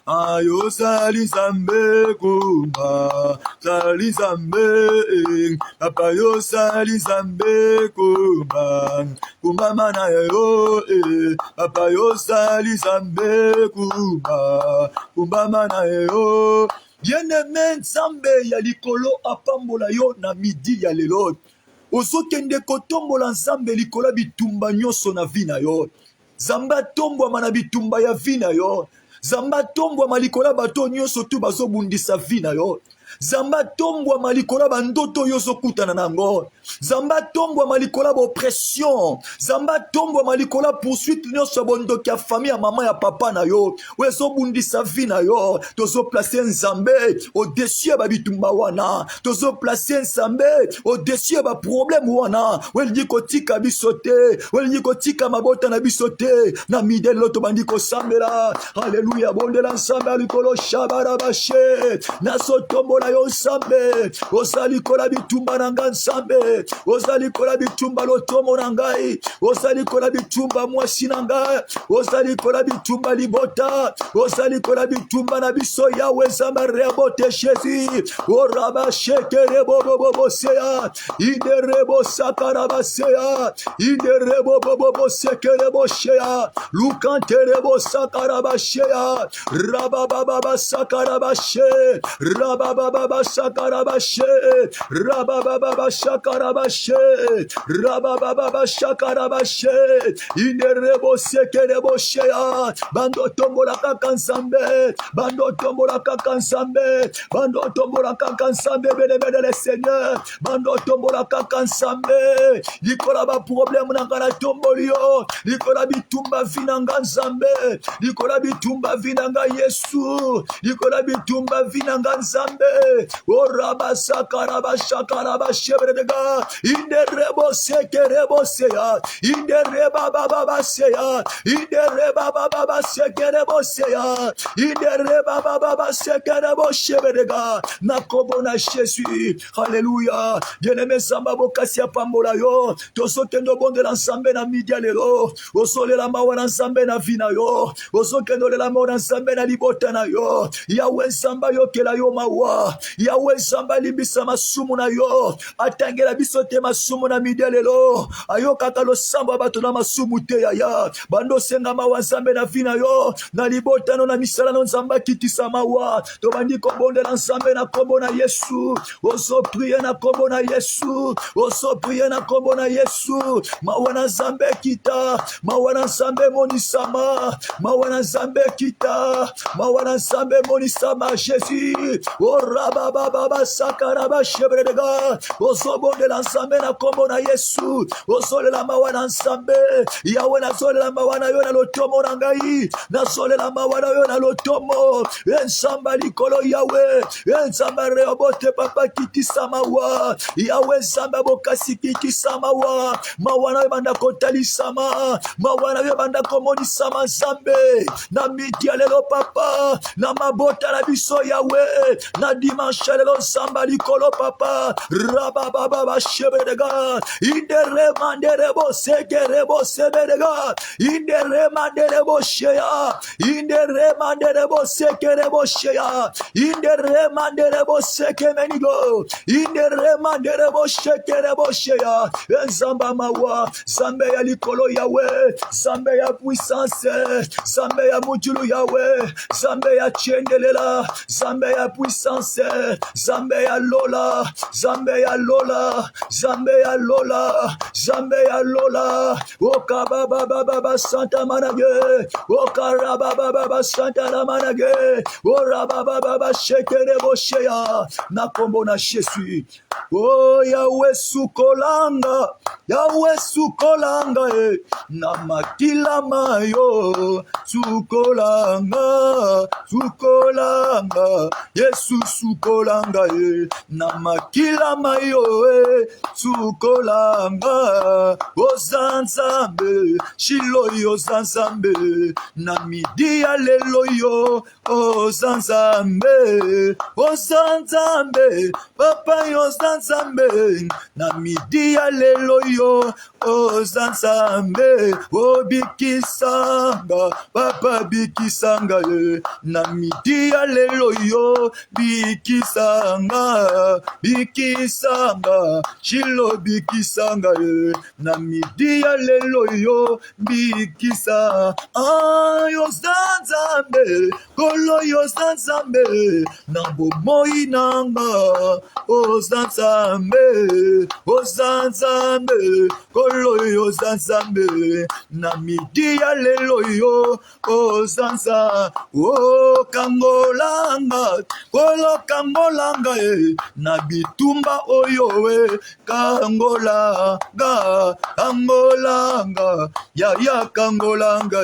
ayo sali nzambe kumba, sali nzambe, papa yo sali nzambe kumba, kumba na yo, papa yo sali nzambe kumba, kumba na yo. Bien-aimé nzambe ya likolo apambola yo na midi ya lelo. Ozokende kotombola nzambe likolo bitumba nyonso na vi na yo. Zamba tombwama na bitumba ya vi na yo. Zamba tombwama likolo bato nyonso tu bazobundisa vi na yo. Zamba tombwama likolo bandoto yo zokutana nango. Zamba tombwama likolo oppression. Zamba tombwama likolo poursuite nyonso bondoki ya famille ya mama ya papa na yo. Wezo bundisa vi na yo. Tozo placer nzambe au-dessus ya bitumba wana. Tozo placer nzambe au-dessus ya problème wana. Weldi kotika bisote. Weldi kotika mabota na bisote. Na midelo to bandiko sambela. Alléluia. Bondela nzambe likolo shabara bashe. Na sotombo na yo nzambe. Osali kola bitumba nanga nzambe. Osali kola bitumba lotomo nangai. Osali kola bitumba mwasi nangai. Osali kola bitumba libota. Osali kola bitumba na biso yawe nzambe rebote shezi. Oraba shekere bobo seya. Ide rebo sakara baseya. Ide rebo bobo sekere boshea. Lukante rebo sakara basheya. Rababa sakara bashe. Rababa sakara bashe. Rababa sakara bashe. Rababa sakara bashe. Ide rebo sekere boshea. Bando tombola kaka nzambe. Bando tombola kaka nzambe. Bando tombola kaka nzambe. Bele le Seigneur. Bando tombola kaka nzambe. Likola ba problème nanga tombolio. Likola bitumba vinanga nzambe. Likola bitumba vinanga Yesu. Likola bitumba vinanga nzambe. Oraba sakaraba shakaraba shebredega. Inde rebo sekerebo seya. Inde reba baba seya. Inde reba baba sekerebo seya. Inde reba baba sekerebo shebredega. Nakobona Jésus. Alléluia. Bien-aimé samba bokasi apambola yo. Tosokendo bonde la nzambe na midi lelo. Osolela mawa na nzambe na vina yo. Osokendo lela mawa na nzambe na libota na yo. Yawe nzamba yo kela yo mawa. Yawe nzamba limbisa masumu na yo. Atangela biso te masumu na midi lelo. Ayo kaka lo samba bato na masumu te ya. Bando senga mawa nzambe na vina yo. Na libota no na misala no nzamba kitisa mawa. To bandi ko bonde la nzambe na kombo na Yesu. Oso prier na kombo na Yesu. Oso prier na kombo na Yesu. Mawana nzambe kita. Mawana nzambe monisama. Mawana nzambe kita. Mawana nzambe monisama Jésus. Oh Rababa sakaraba shebredega. Osobo de l'ensemble na kombo na Yesu. Osole la mawana ensemble. Yawe na sole la mawana yo na lotomo na ngai. Na sole la mawana yo na lotomo. Ensamba likolo Yawe. Ensamba reobote papa kiti samawa. Yawe samba bokasi kiti samawa. Mawana yo banda kotali sama. Mawana yo banda komoni sama zambe. Na midi lelo papa. Na mabota la biso Yawe. Na dimanche lelo samba likolo papa. Rababa shebedega. Indere manderebo sekerebo sebedega. Indere manderebo sheya. Indere manderebo sekerebo sheya. Indere manderebo sekemenigo. Indere manderebo shekerebo sheya. Zamba mawa. Zambe ya likolo Yawe. Zambe ya puissance. Zambe ya mujulu Yawe. Zambe ya chendelela. Zambe ya puissance. Zambe ya lola. Zambe ya lola. Zambe ya lola. Zambe ya lola. Oka baba baba santa manage. Oka raba baba santa la manage. Ora baba baba shekere bosheya. Na kombo na Jésus. Oh Yawe sukolanga. Yawe sukolanga na makila mayo sukolanga. Sukolanga. Yesu sukolanga na makila mayo sukolanga. Ozanzambe shiloyo zanzambe na midi aleloyo. Ozanzambe ozanzambe papa yo zanzambe na midi aleloyo. Ozanzambe obikisanga papa bikisanga na midi aleloyo. Bikisanga bikisanga shilo bikisanga na midi aleloyo. Bikisa yo zanzambe kolo yo zanzambe na bomoi nanga. Ozanzambe ozanzambe kolo yo zanzambe na midi aleloyo. Ozanza o kangolanga kolo kangolanga na bitumba oyo kangolanga kangolanga ya kangolanga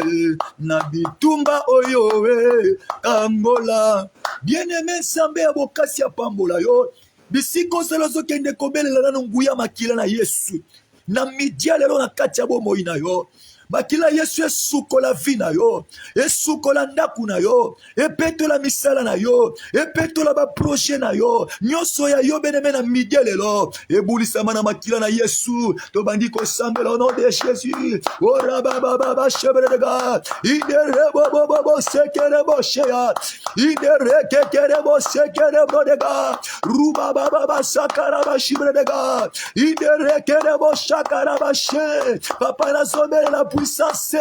na bitumba oyo kangola. Bien-aimé sambe ya bokasi ya pambola yo bisiko selo zokende kobelela na nguya makila na Yesu na midia lelo na kati ya bomoi na yo. Makila Yesu esukola vi na yo, esukola ndaku na yo, epetola misala na yo, epetola ba projet na yo, nyonso ya yo beneme na midi lelo ebulisama na makila na Yesu. Tobandi kosambela au nom de Jésus. Ora baba baba shebredega. Idere bobo sekere bosheya. Idere kekere bo sekere brodega. Ruba baba sakara ba shibredega. Idere kere bo shakara ba she. Papa na sombele la puissance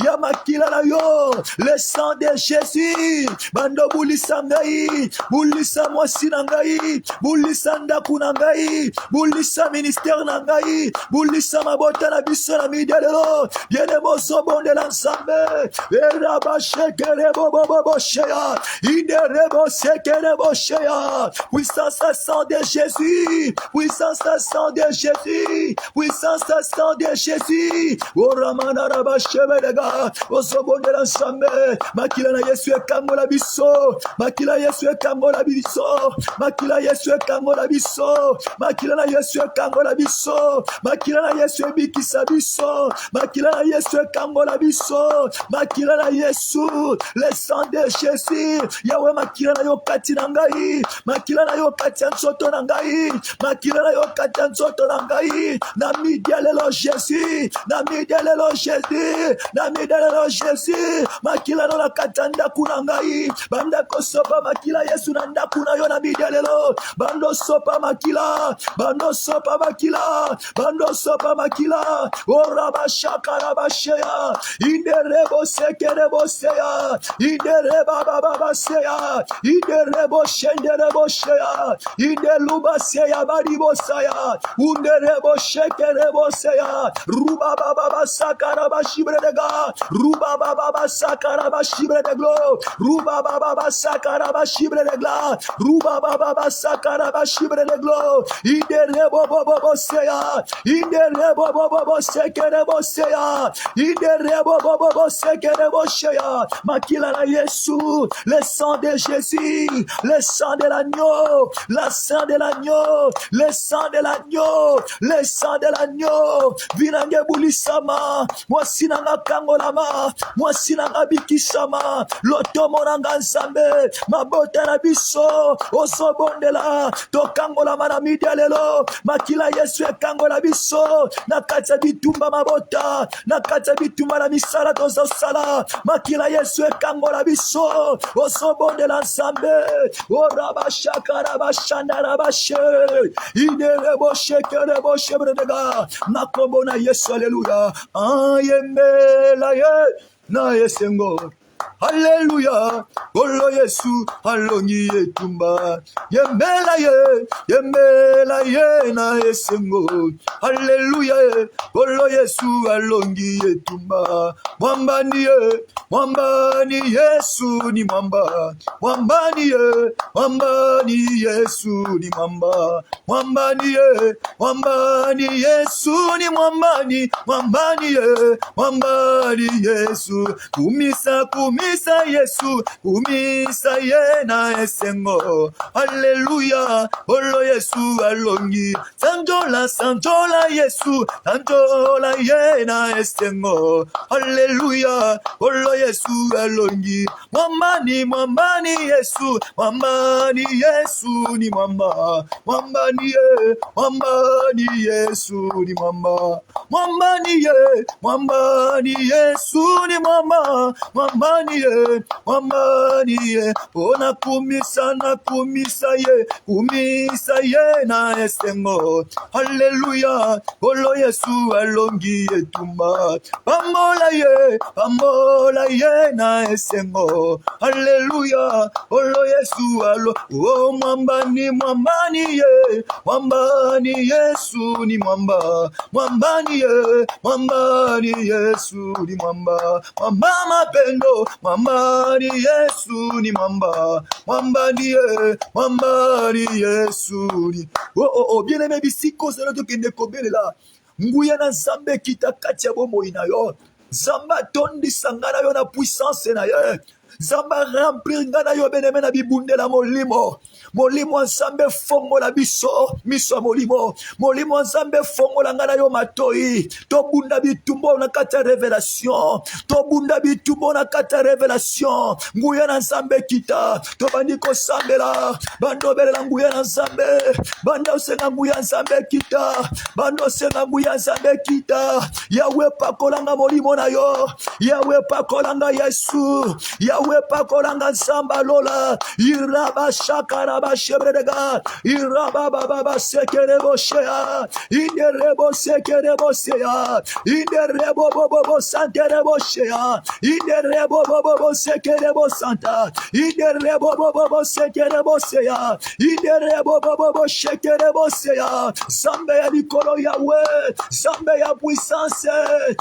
ya makila na yo. Le sang de Jésus bando bulisa ngai, bulisa mwasi na ngai, bulisa ndaku na ngai, bulisa ministère na ngai, bulisa mabota na biso na midi lelo. Yene moso bonde l'ensemble eraba shekere bobo sheya. Idere bo sekere bo sheya. Puissance à sang de Jésus, puissance à sang de Jésus, puissance à sang de Jésus. Oramana raba shebedega osobonde l'ensemble. Makila na Yesu ekangola biso, makila Yesu ekangola biso, makila Yesu ekangola biso, makila na Yesu ekangola biso, makila na Yesu ebikisa biso, makila na Yesu ekangola biso, makila na Yesu. Le sang de Jésus Yawe makila na yo kati na ngai, makila na yo kati ya nzoto na ngai, makila na yo kati ya nzoto na ngai. Na midi lelo Jésus, na midi lelo Jésus, na midi lelo Jésus. Makila no na kati ndaku na ngai, banda kosopa makila Yesu na ndaku na yo na midi lelo. Bando sopa makila, bando sopa makila, bando sopa makila. Oraba shakara basheya. Indere bo sekere bo seya. Indere baba baba seya. Indere bo shendere bo sheya. Indere luba bari bo saya. Undere bo shekere bo seya. Ruba baba basaka sakaraba shibre de ga. Ruba baba sakaraba shibre de glo. Ruba baba sakaraba shibre de gla. Ruba baba sakaraba shibre de glo. Ide rebo bobo seya. Ide rebo bobo sekere bo seya. Ide rebo bobo sekere bo seya. Makila na Yesu. Le sang de Jésus. Le sang de l'agneau. Le sang de l'agneau. Le sang de l'agneau. Le sang de l'agneau. Vinange bulisama. Mwasi nanga kangolama. Mwasi nanga bikisama. Loto monanga nzambe. Mabota na biso. Oso bondela. To kangolama na midia lelo. Makila Yesu e kangola biso. Nakata bitumba mabota. Nakata bitumba na misala tozo sala. Makila Yesu e kangola biso. Oso bondela nzambe. O rabashaka rabashanda rabashe. Ide rebo shekere bo shebredega. Nakombo na Yesu aleluya. Ayembe la ye na yesengo. Alléluia, Olo Yesu, alongi etumba. Yembela ye na esengo. Alléluia, Olo Yesu, alongi etumba. Mwambani Yesu ni mwamba. Mwambani Yesu ni mwamba. Mwambani Yesu ni mwambani. Mwambani Yesu, kumisa Yesu, kumisa ye na esengo. Alléluia, Olo Yesu alongi. Sanjola Yesu, sanjola ye na esengo. Alléluia, Olo Yesu alongi. Mwambani Yesu, ni mwamba. Mwambani Yesu ni mwamba. Mwambani Yesu ni mwamba. Mwambani ye, ona kumisa ye na esengo. Hallelujah, Olo Yesu alongi etumba. Pambola ye na esengo. Hallelujah, Olo Yesu alo. Oh mwambani ye, mwambani Yesu ni mwamba. Mwambani Yesu ni mwamba. Mwamba mapendo, mwambani Yesu ni mwamba. Mwambani Yesu ni. Bien aimé bisiko zelo tokende kobelela. Nguya na Nzambe kita kati ya bomoi na yo. Nzamba tondi sangana yo na puissance na yo. Nzamba remplir ngana yo beneme na bibundela molimo. Molimo Nzambe fongola biso, miso molimo. Molimo Nzambe fongola ngana yo matoi. To bunda bitumbo na kata révélation. To bunda bitumbo na kata révélation. Nguya na Nzambe kita. To bandiko sambela. Bando belela nguya na Nzambe. Bando senga nguya Nzambe kita. Bando senga nguya Nzambe kita. Yawe pakolanga molimo na yo. Yawe pakolanga Yesu. Yawe pakolanga Nzamba lola. Iraba shakara bashebredega. Iraba baba sekerebo shea. Inerebo sekerebo shea. Inerebo bobo santerebo shea. Inerebo bobo sekerebo santa. Inerebo bobo sekerebo shea. Inerebo bobo sekerebo shea. Zambe ya likolo yawe. Zambe ya puissance.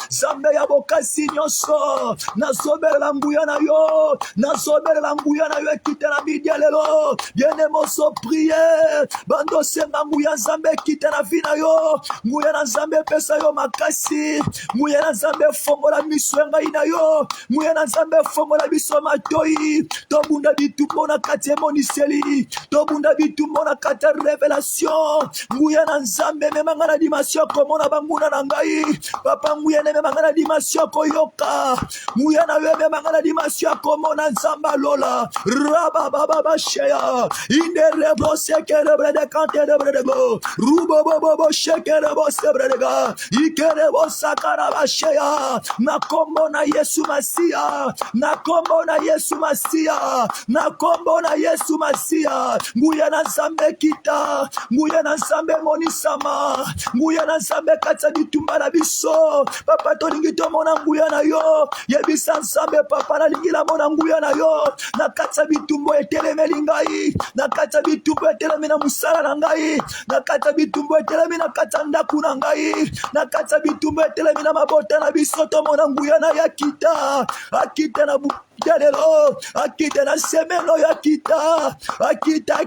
Zambe ya bokasi nyonso. Nazobela nguya na yo. Nazobela nguya na yo ekite na bidia lelo. Yene moso prière. Bando senga nguya Nzambe ekite na vina yo. Nguya na Nzambe pesa yo makasi. Nguya na Nzambe fongola miso ngai na yo. Nguya na Nzambe fongola biso matoi. Tobunda bitumbo na kati emoniseli. Tobunda bitumbo na kati révélation. Nguya na Nzambe memanga na dimension komona banguna na ngai. Papa nguya ne memanga na dimension koyoka. Nguya na yo memanga na dimension komona Nzamba lola. Raba baba shea. Inde rebo sekere brede kante de brede go. Rubo bobo shekere bo sebrede ga. Ikere bo sakara bashea. Na kombo na Yesu Masia. Na kombo na Yesu Masia. Na kombo na Yesu Masia. Nguya na Nzambe kita. Nguya na Nzambe monisama. Nguya na Nzambe kata bitumba na biso. Papa tolingi to mona nguya na yo. Yebisa Nzambe papa na lingila mona nguya na yo. Na kata bitumbo etelemeli ngai. Na na kati ya bitumbu etelemi na mosala na ngai, na kati ya bitumbu etelemi na kati ya ndako na ngai, na kati ya bitumbu etelemi na mabota na biso tomona nguya na ya kita akita na lelo akita na semeno ya kita akita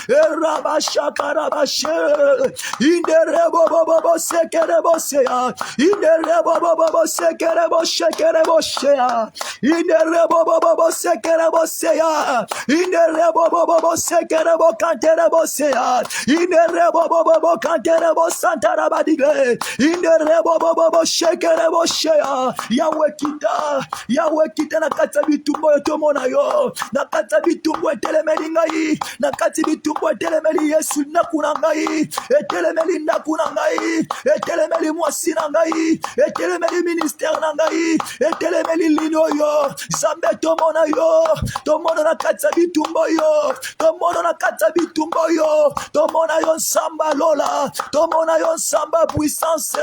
erabashakarabashe inderebobobo sekerebosea inderebobobo sekereboshekerebosea inderebobobo sekerebosea inderebobobo sekerebokanterebosea inderebobobo kanterebosantarabadige inderebobobo shekerebosea Yahweh kita na kati ya bitumbu tomona yo na kati ya bitumbu etelemeli ngai na kati ya bitumbu etelemeli Yesu ndaku na ngai etelemeli ndaku na ngai etelemeli mwasi na ngai etelemeli ministère na ngai etelemeli lino yo Zambe tomona yo tomona na kati ya bitumbu yo tomona na kati ya bitumbu yo tomona yo nsamba lola tomona yo nsamba puissance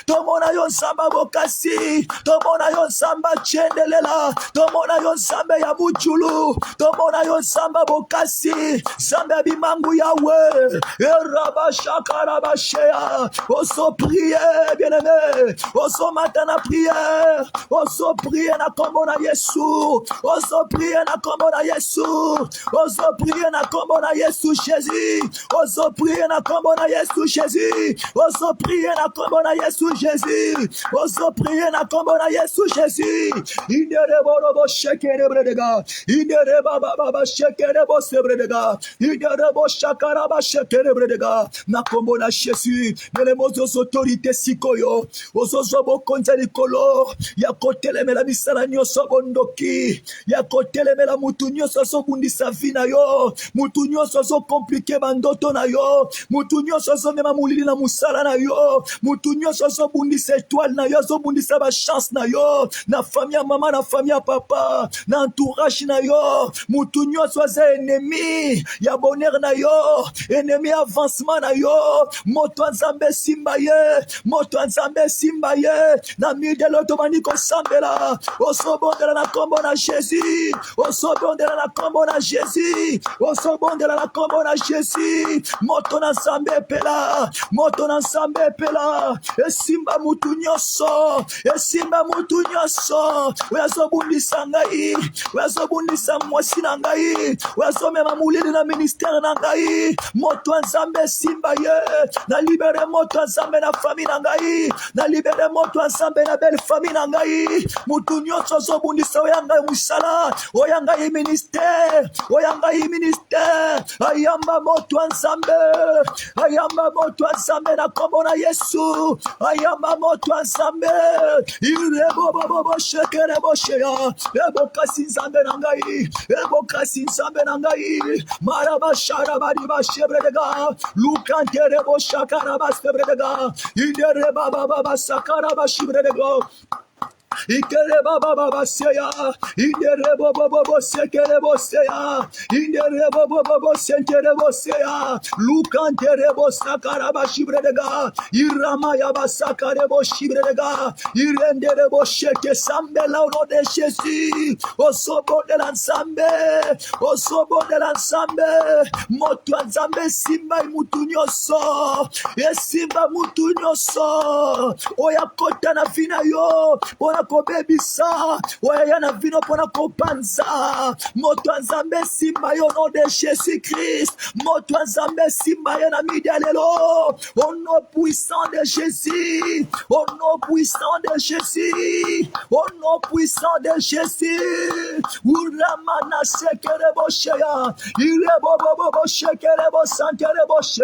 tomona yo nsamba bokasi tomona yo nsamba chendelela tomona yo nzambe ya muchulu tomona yo nzamba bokasi nzambe ya bimangu Yahweh erabashakarabashea oso prier bien-aimé oso matana prière oso prier na kombo na Yesu oso prier na kombo na Yesu oso prier na kombo na Yesu Jésus oso prier na kombo na Yesu Jésus oso prier na kombo na Yesu Jésus oso prier na kombo na Yesu Jésus Inderebo shekerebredega Indereba baba shekerebo sebredega Inderebo shakaraba shekerebredega na kombo na Jésus les mots autorités sikoyo ozozo bokonza likolo ya kotelemela misala nyonso bondoki ya kotelemela mutu nyonso azobundisa vi na yo mutu nyonso azokomplike bandoto na yo mutu nyonso azomema molili na mosala na yo mutu nyonso azobundisa étoile na yo azobundisa bachance na yo na famille ya mama na famille ya papa na entourage na yo mutu nyonso aza ennemi ya bonheur na yo ennemi ya avancement na yo moto ya Nzambe simba ye moto ya Nzambe simba ye na midelo tomani kosambela osobondela na kombo na Jésus osobondela na kombo na Jésus osobondela na kombo na Jésus moto na Nzambe epela moto na Nzambe epela esimba mutu nyonso esimba mutu nyonso oyazobundisa ngai oyazobundisa mwasi na ngai oyazomema molili na ministère na ngai moto ya Nzambe esimba ye na libere moto ya Nzambe na famille na ngai na libere moto ya Nzambe na belle famille na ngai mutu nyonso azobundisa oyanga musala oyanga ministère oyanga ministère ayamba moto ya Nzambe ayamba moto ya Nzambe na kombo na Yesu ayamba moto ya Nzambe irebobobo shekerebo shea ebokasi Nzambe na ngai ebokasi Nzambe na ngai maraba sharabari bashebredega lukanterebo shakaraba sebredega idereba baba sakaraba shibredega Ikere baba baba seya, indere bobo bobo sekere boseya, indere bobo bobo sekere boseya, lukantere bosakara bashibredega, irama ya basakare boshibredega, irendere bosheke sambela uno de Jésus, osobo de l'ensemble, osobo de l'ensemble, moto Nzambe simba mutu nyonso, esimba mutu nyonso, oya kota na vina yo, kobebisa oya na vino pona kopanza moto Nzambe simba yo nom de Jésus Christ moto Nzambe simba yo na midi lelo au nom puissant de Jésus au nom puissant de Jésus au nom puissant de Jésus uramana sekere boshaya irebo bobo shekere bo sankere boshe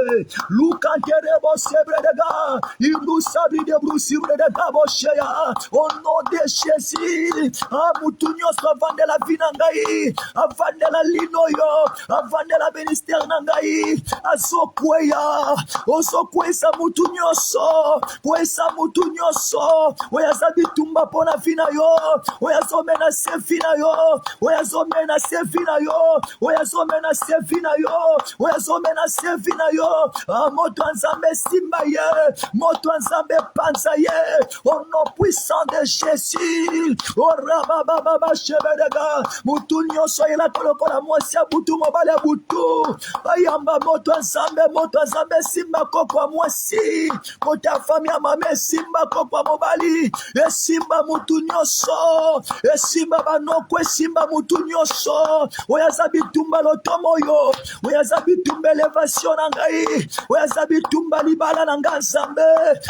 lukankere bo sebredega ilu sabri de brusibre de boshaya au nom de Jésus, mutu nyonso avande la vie na ngai, avande la lino yo, avande la ministère na ngai, azokweya, ozokwesa mutu nyonso, kwesa mutu nyonso, oyaza bitumba pona vie na yo, oyazomena se vie na yo, oyazomena se vie na yo, oyazomena se vie na yo, oyazomena se vie na yo, moto Nzambe simba ye, moto Nzambe panza ye, au nom puissant de Jésus. Jésus. Oh rabababa shebedega. Mutu nyonso ela kolokola mwasi ya butu mobali ya butu. Ayamba moto nzambe simba kokwa mwasi. Moto ya fami ya mame simba kokwa mobali. Esimba mutu nyonso. Esimba banoko esimba mutu nyonso. Oyaza bitumba lotomo yo. Oyaza bitumba elevation na ngai. Oyaza bitumba libala na ngai nzambe.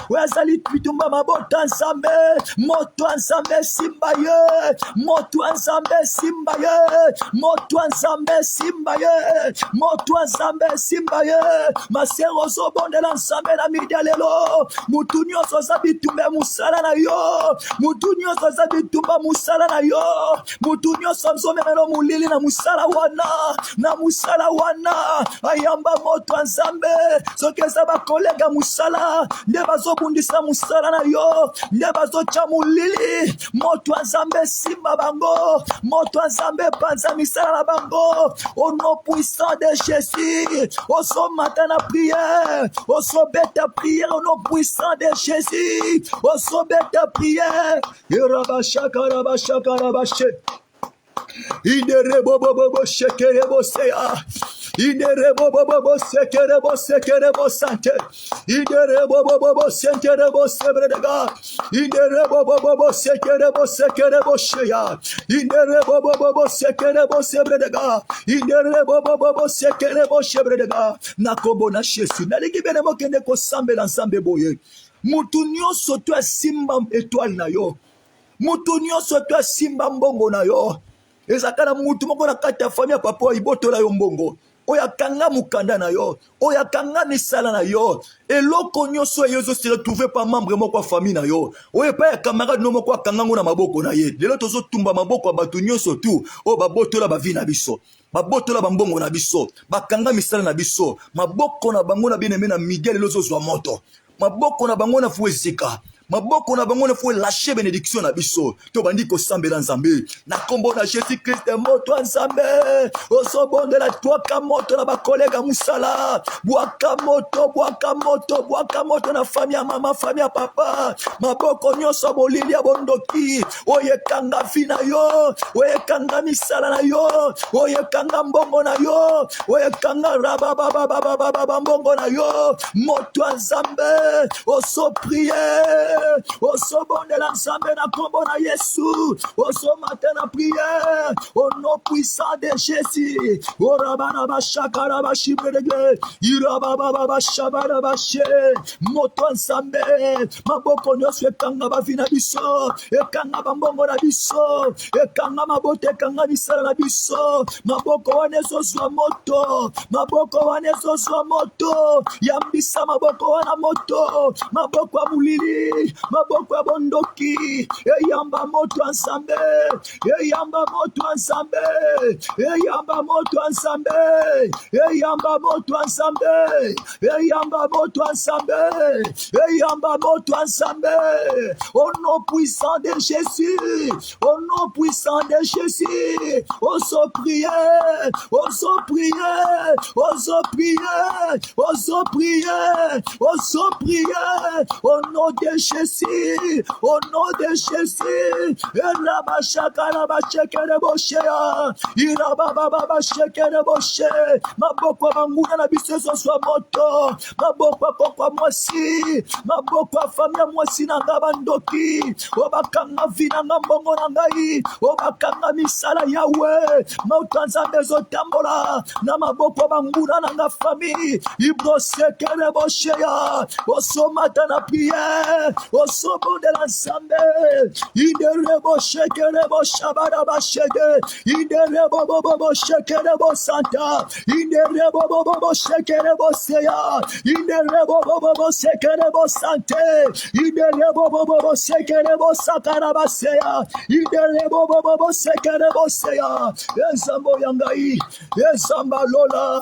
Oyaza bitumba mabota nzambe. Moto nzambe simba ye. Moto nzambe simba ye. Moto nzambe simba ye. Moto nzambe simba ye. Masero zo bondela nzambe na midi lelo. Mutu nyonso za bitumba musala na yo. Mutu nyonso za bitumba musala na yo. Mutu nyonso mzomemelo mulili na musala wana. Na musala wana. Ayamba moto nzambe. Sokeza ba kolega musala. Nde bazobundisa musala na yo. Nde bazocha mulili. Moto nzambe simba bango. Moto nzambe panza misala na bango. Au nom puissant de Jésus. Au son matin la prière. Au son bête à prière. Au nom puissant de Jésus. Au son bête à prière. Irabashaka. Iderebobobo shekerebo seya. Iderebobobo sekerebo sante. Iderebobobo sekerebo sebredega. Iderebobobo sekerebo sheya. Iderebobobo sekerebo sebredega. Iderebobobo sekerebo shebredega. Nakombo na Yesu. Nalingi bene mokende ko sambela nzambe boye. Mutu nyonso to simba étoile na yo. Mutu nyonso to simba mbongo na yo. Ezakana mutu moko na kati ya famille papa ibotola yo mbongo. Oya kanga mukanda na yo. Oya kanga misala na yo. Eloko nyonso yezo se retrouver par membre moko ya famille na yo. Oya pa ya camarade no moko akanga ngo na maboko na ye. Lelo tozo tumba maboko ya batu nyonso tu. O babotola ba vi na biso. Babotola bambongo na biso. Bakanga misala na biso. Maboko na bango na bien-aimé na Miguel lozo zwa moto. Maboko na bango na fuezika. Maboko na bango na fo lâcher bénédiction na biso to bandi ko sambela nzambe na kombo na Jésus Christ moto nzambe oso bondela twaka moto na ba collègue musala bwaka moto na famille ya mama famille ya papa maboko nyonso bolili ya bondoki oyekanga vina yo oyekanga misala na yo oyekanga mbongo na yo oyekanga rababa mbongo na yo moto nzambe oso prier. Oso bondela nzambe na kombo na Yesu. Oso matin na prière. Au nom puissant de Jésus. Orabana bashakara bashibredege. Irababa bashabara bashe. Moto nzambe. Maboko nyonso ekanga bavina biso. Ekanga bambongo na biso. Ekanga mabote ekanga misala na biso. Maboko wane ezozwa moto. Maboko wane ezozwa moto. Yambisa maboko wana moto. Maboko ya mulili. Maboko ya bondoki. Eyamba moto nzambe. Eyamba moto nzambe. Eyamba moto nzambe. Eyamba moto nzambe. Eyamba moto nzambe. Eyamba moto nzambe. Au nom puissant de Jésus. Au nom puissant de Jésus. Oso prier. Oso prier. Oso prier. Oso prier. Oso prier. Au nom de Jésus, au nom de Jésus, maboko banguna na biseso swa moto, maboko kwa mwasi, maboko famia mwasi na ngabandoki, obakanga vina ngambongo na ngai, obakanga misala yawe, mautanza bezo tambola, na maboko banguna na nga fami, ibrosekere boshea, osomata na prière, osobo de l'ensemble, iderebo shekerebo shabara bashege, iderebo bobo shekerebo santa, iderebo bobo shekerebo seya, iderebo bobo shekerebo sante, iderebo bobo shekerebo sakaraba seya, iderebo bobo shekerebo seya, ensambo yangai, ensamba lola,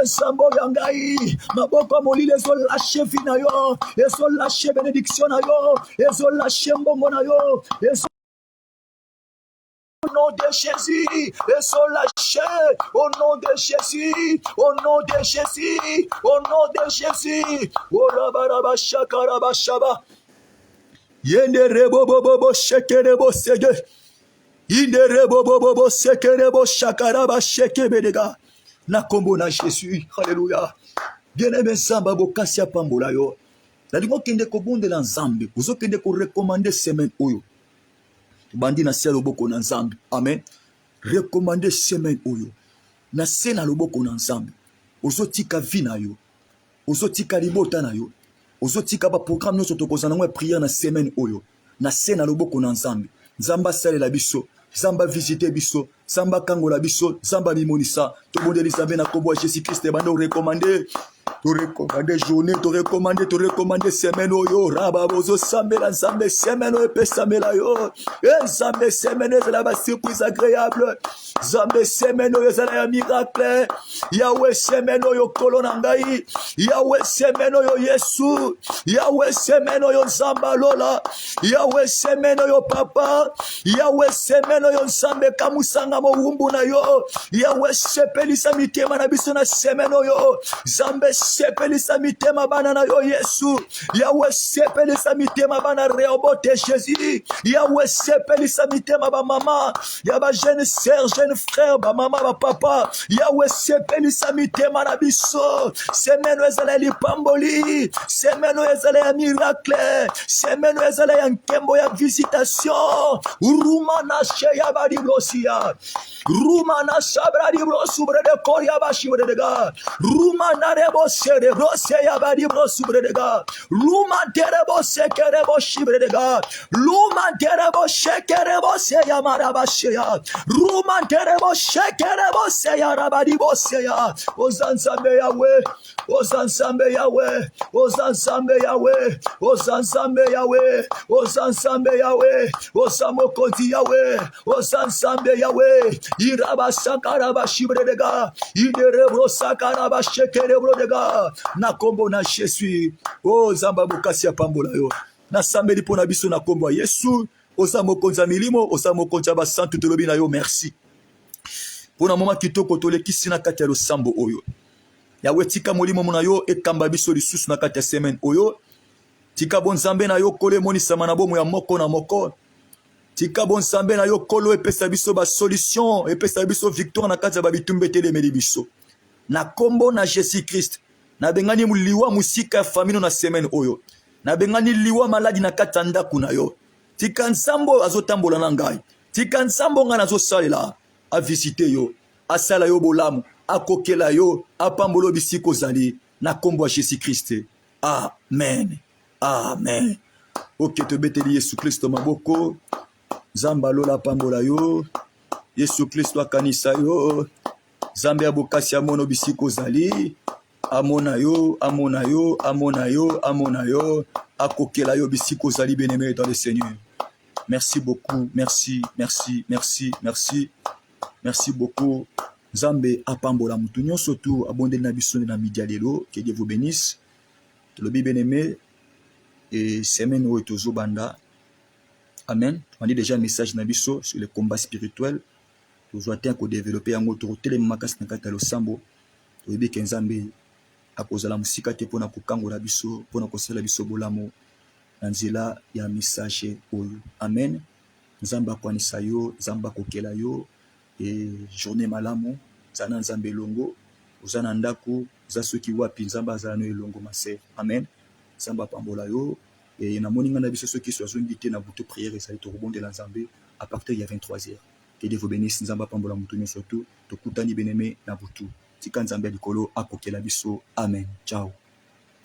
ensambo yangai, maboko molile zo lâcher vina yo, eso lâcher bénédiction na yo, eso lâcher mbongo na yo, eso au nom de Jésus, et sont lâchés, au nom de Jésus, au nom de Jésus, au nom de Jésus. Oh la baraba shakara bashaba. Yendere bobo shekere bo sege. Indere bobo sekere bo shakara ba sheke bedega. Na kombo na Jésus. Alléluia. Bien-aimé Zamba bokasi apambola yo. Nalingo kende ko bondela Nzambe. Ozo kende ko recommander semaine oyo. Bandi na selo boko na Nzambe. Amen. Recommander semaine oyo. Na sena loboko na Nzambe. Ozo tika vi na yo. Ozo tika libota na yo. Ozo tika ba programme nyonso tokozana ngwe prière na semaine oyo. Na sena loboko na Nzambe. Nzamba salela biso. Zamba visiter biso, Zamba kangola biso, Zamba limonisa. To bondeli Zamba na kombo Jésus Christ bando recommander. Tu recommander journée, tu recommander semaine oyo. Raba bozo sambela Nzambe semaine oyo pe sambela yo. Nzambe semaine oyo la ba surprise agréable. Nzambe semaine oyo zala ya miracle. Yahweh semaine oyo kolona ngai. Yahweh semaine oyo Yesu. Yahweh semaine oyo Nzamba lola. Yahweh semaine oyo papa. Yahweh semaine oyo Nzambe kamusanga mowumbu na yo. Yahweh sepelisa mitema na biso na semaine oyo. Nzambe sepelisa mitema bana na yo Yesu. Yahweh sepelisa mitema bana Rehoboth Jésus. Yahweh sepelisa mitema ba mama. Ya ba jeune sœur, jeune frère, ba mama, ba papa. Yahweh sepelisa mitema na biso. Semaine ezala lipamboli. Semaine ezala ya miracle. Semaine ezala ya nkembo ya visitation. Uruma na sheya ba dibrosia. Ruma na sabra dibrosu brede koria ba shibredega. Ruma na rebo cerebro se ya ba dibrosu bredega. Ruma derebo sekerebo shibredega. Ruma derebo shekerebo se ya maraba sheya. Ruma derebo shekerebo se ya rabadibo se ya. Ozansambe Yahweh. Ozansambe Yahweh. Ozansambe Yahweh. Ozansambe Yahweh. Ozansambe Yahweh. Osamokoti Yahweh. Ozansambe Yahweh. Iraba sakaraba shibredega. Iderebo sakaraba shekerebro dega. Na kombo na Jésus. Oh Zamba bokasi apambola yo. Na sambeli pona biso na kombo ya Yesu. Osa mokonza milimo, osa mokonza ba santu tolobi na yo merci. Pona moma kitoko tolekisi na kati ya losambo oyo. Yahweh tika molimo mona yo ekamba biso lisusu na kati ya semaine oyo. Tika bon Nzambe na yo kole monisama na bomo ya moko na moko. Tika bon Nzambe na yo kolo epesa biso ba solution, epesa biso victoire na kati ya ba bitumbe telemeli biso. Na kombo na Jésus Christ. Na bengani muliwa musika ya famino na semaine oyo. Na bengani liwa maladi na kati ya ndaku na yo. Tika Nzambo azotambola na ngai. Tika Nzambo nga nazosalela. A visiter yo. Asala yo bolamu. Akokela yo. Apambolo bisiko zali. Na kombo ya Jésus Christ. Amen. Amen. Ok, te beteli Yesu Kristo maboko. Zamba lola pambola yo. Yesu Kristo akanisa yo. Zambe abokasi amono bisiko zali. Amona yo, amona yo, amona yo, amona yo. Akokela yo bisiko zali bien-aimé dans le Seigneur. Merci beaucoup, merci, merci, merci, merci. Merci beaucoup. Zambe apambola mutu nyonso tu abondeli na biso na media lelo. Que Dieu vous bénisse. Le bien-aimé et semaine oyo tozobanda. Amen. On dit déjà un message na biso sur le combat spirituel. Tozwa te ko développer yango to telema makasi na kata losambo. Toyebi ke Nzambe akozala musika te pona kokangola biso, pona kosala biso bolamo na nzela ya message oyo. Amen. Nzamba akwanisa yo, Nzamba kokela yo e journée malamu, zana Nzambe elongo, ozana ndako, za soki wapi Nzamba azala no elongo mase. Amen. Nzamba pambola yo et na moninga na biso soki so azongi te na butu prière ezali to rebondela Nzambe à partir ya 23h. Que Dieu vous bénisse. Nzamba pambola mutu surtout to kutani beneme na butu. Tika Nzambe likolo akokela biso. Amen. Ciao.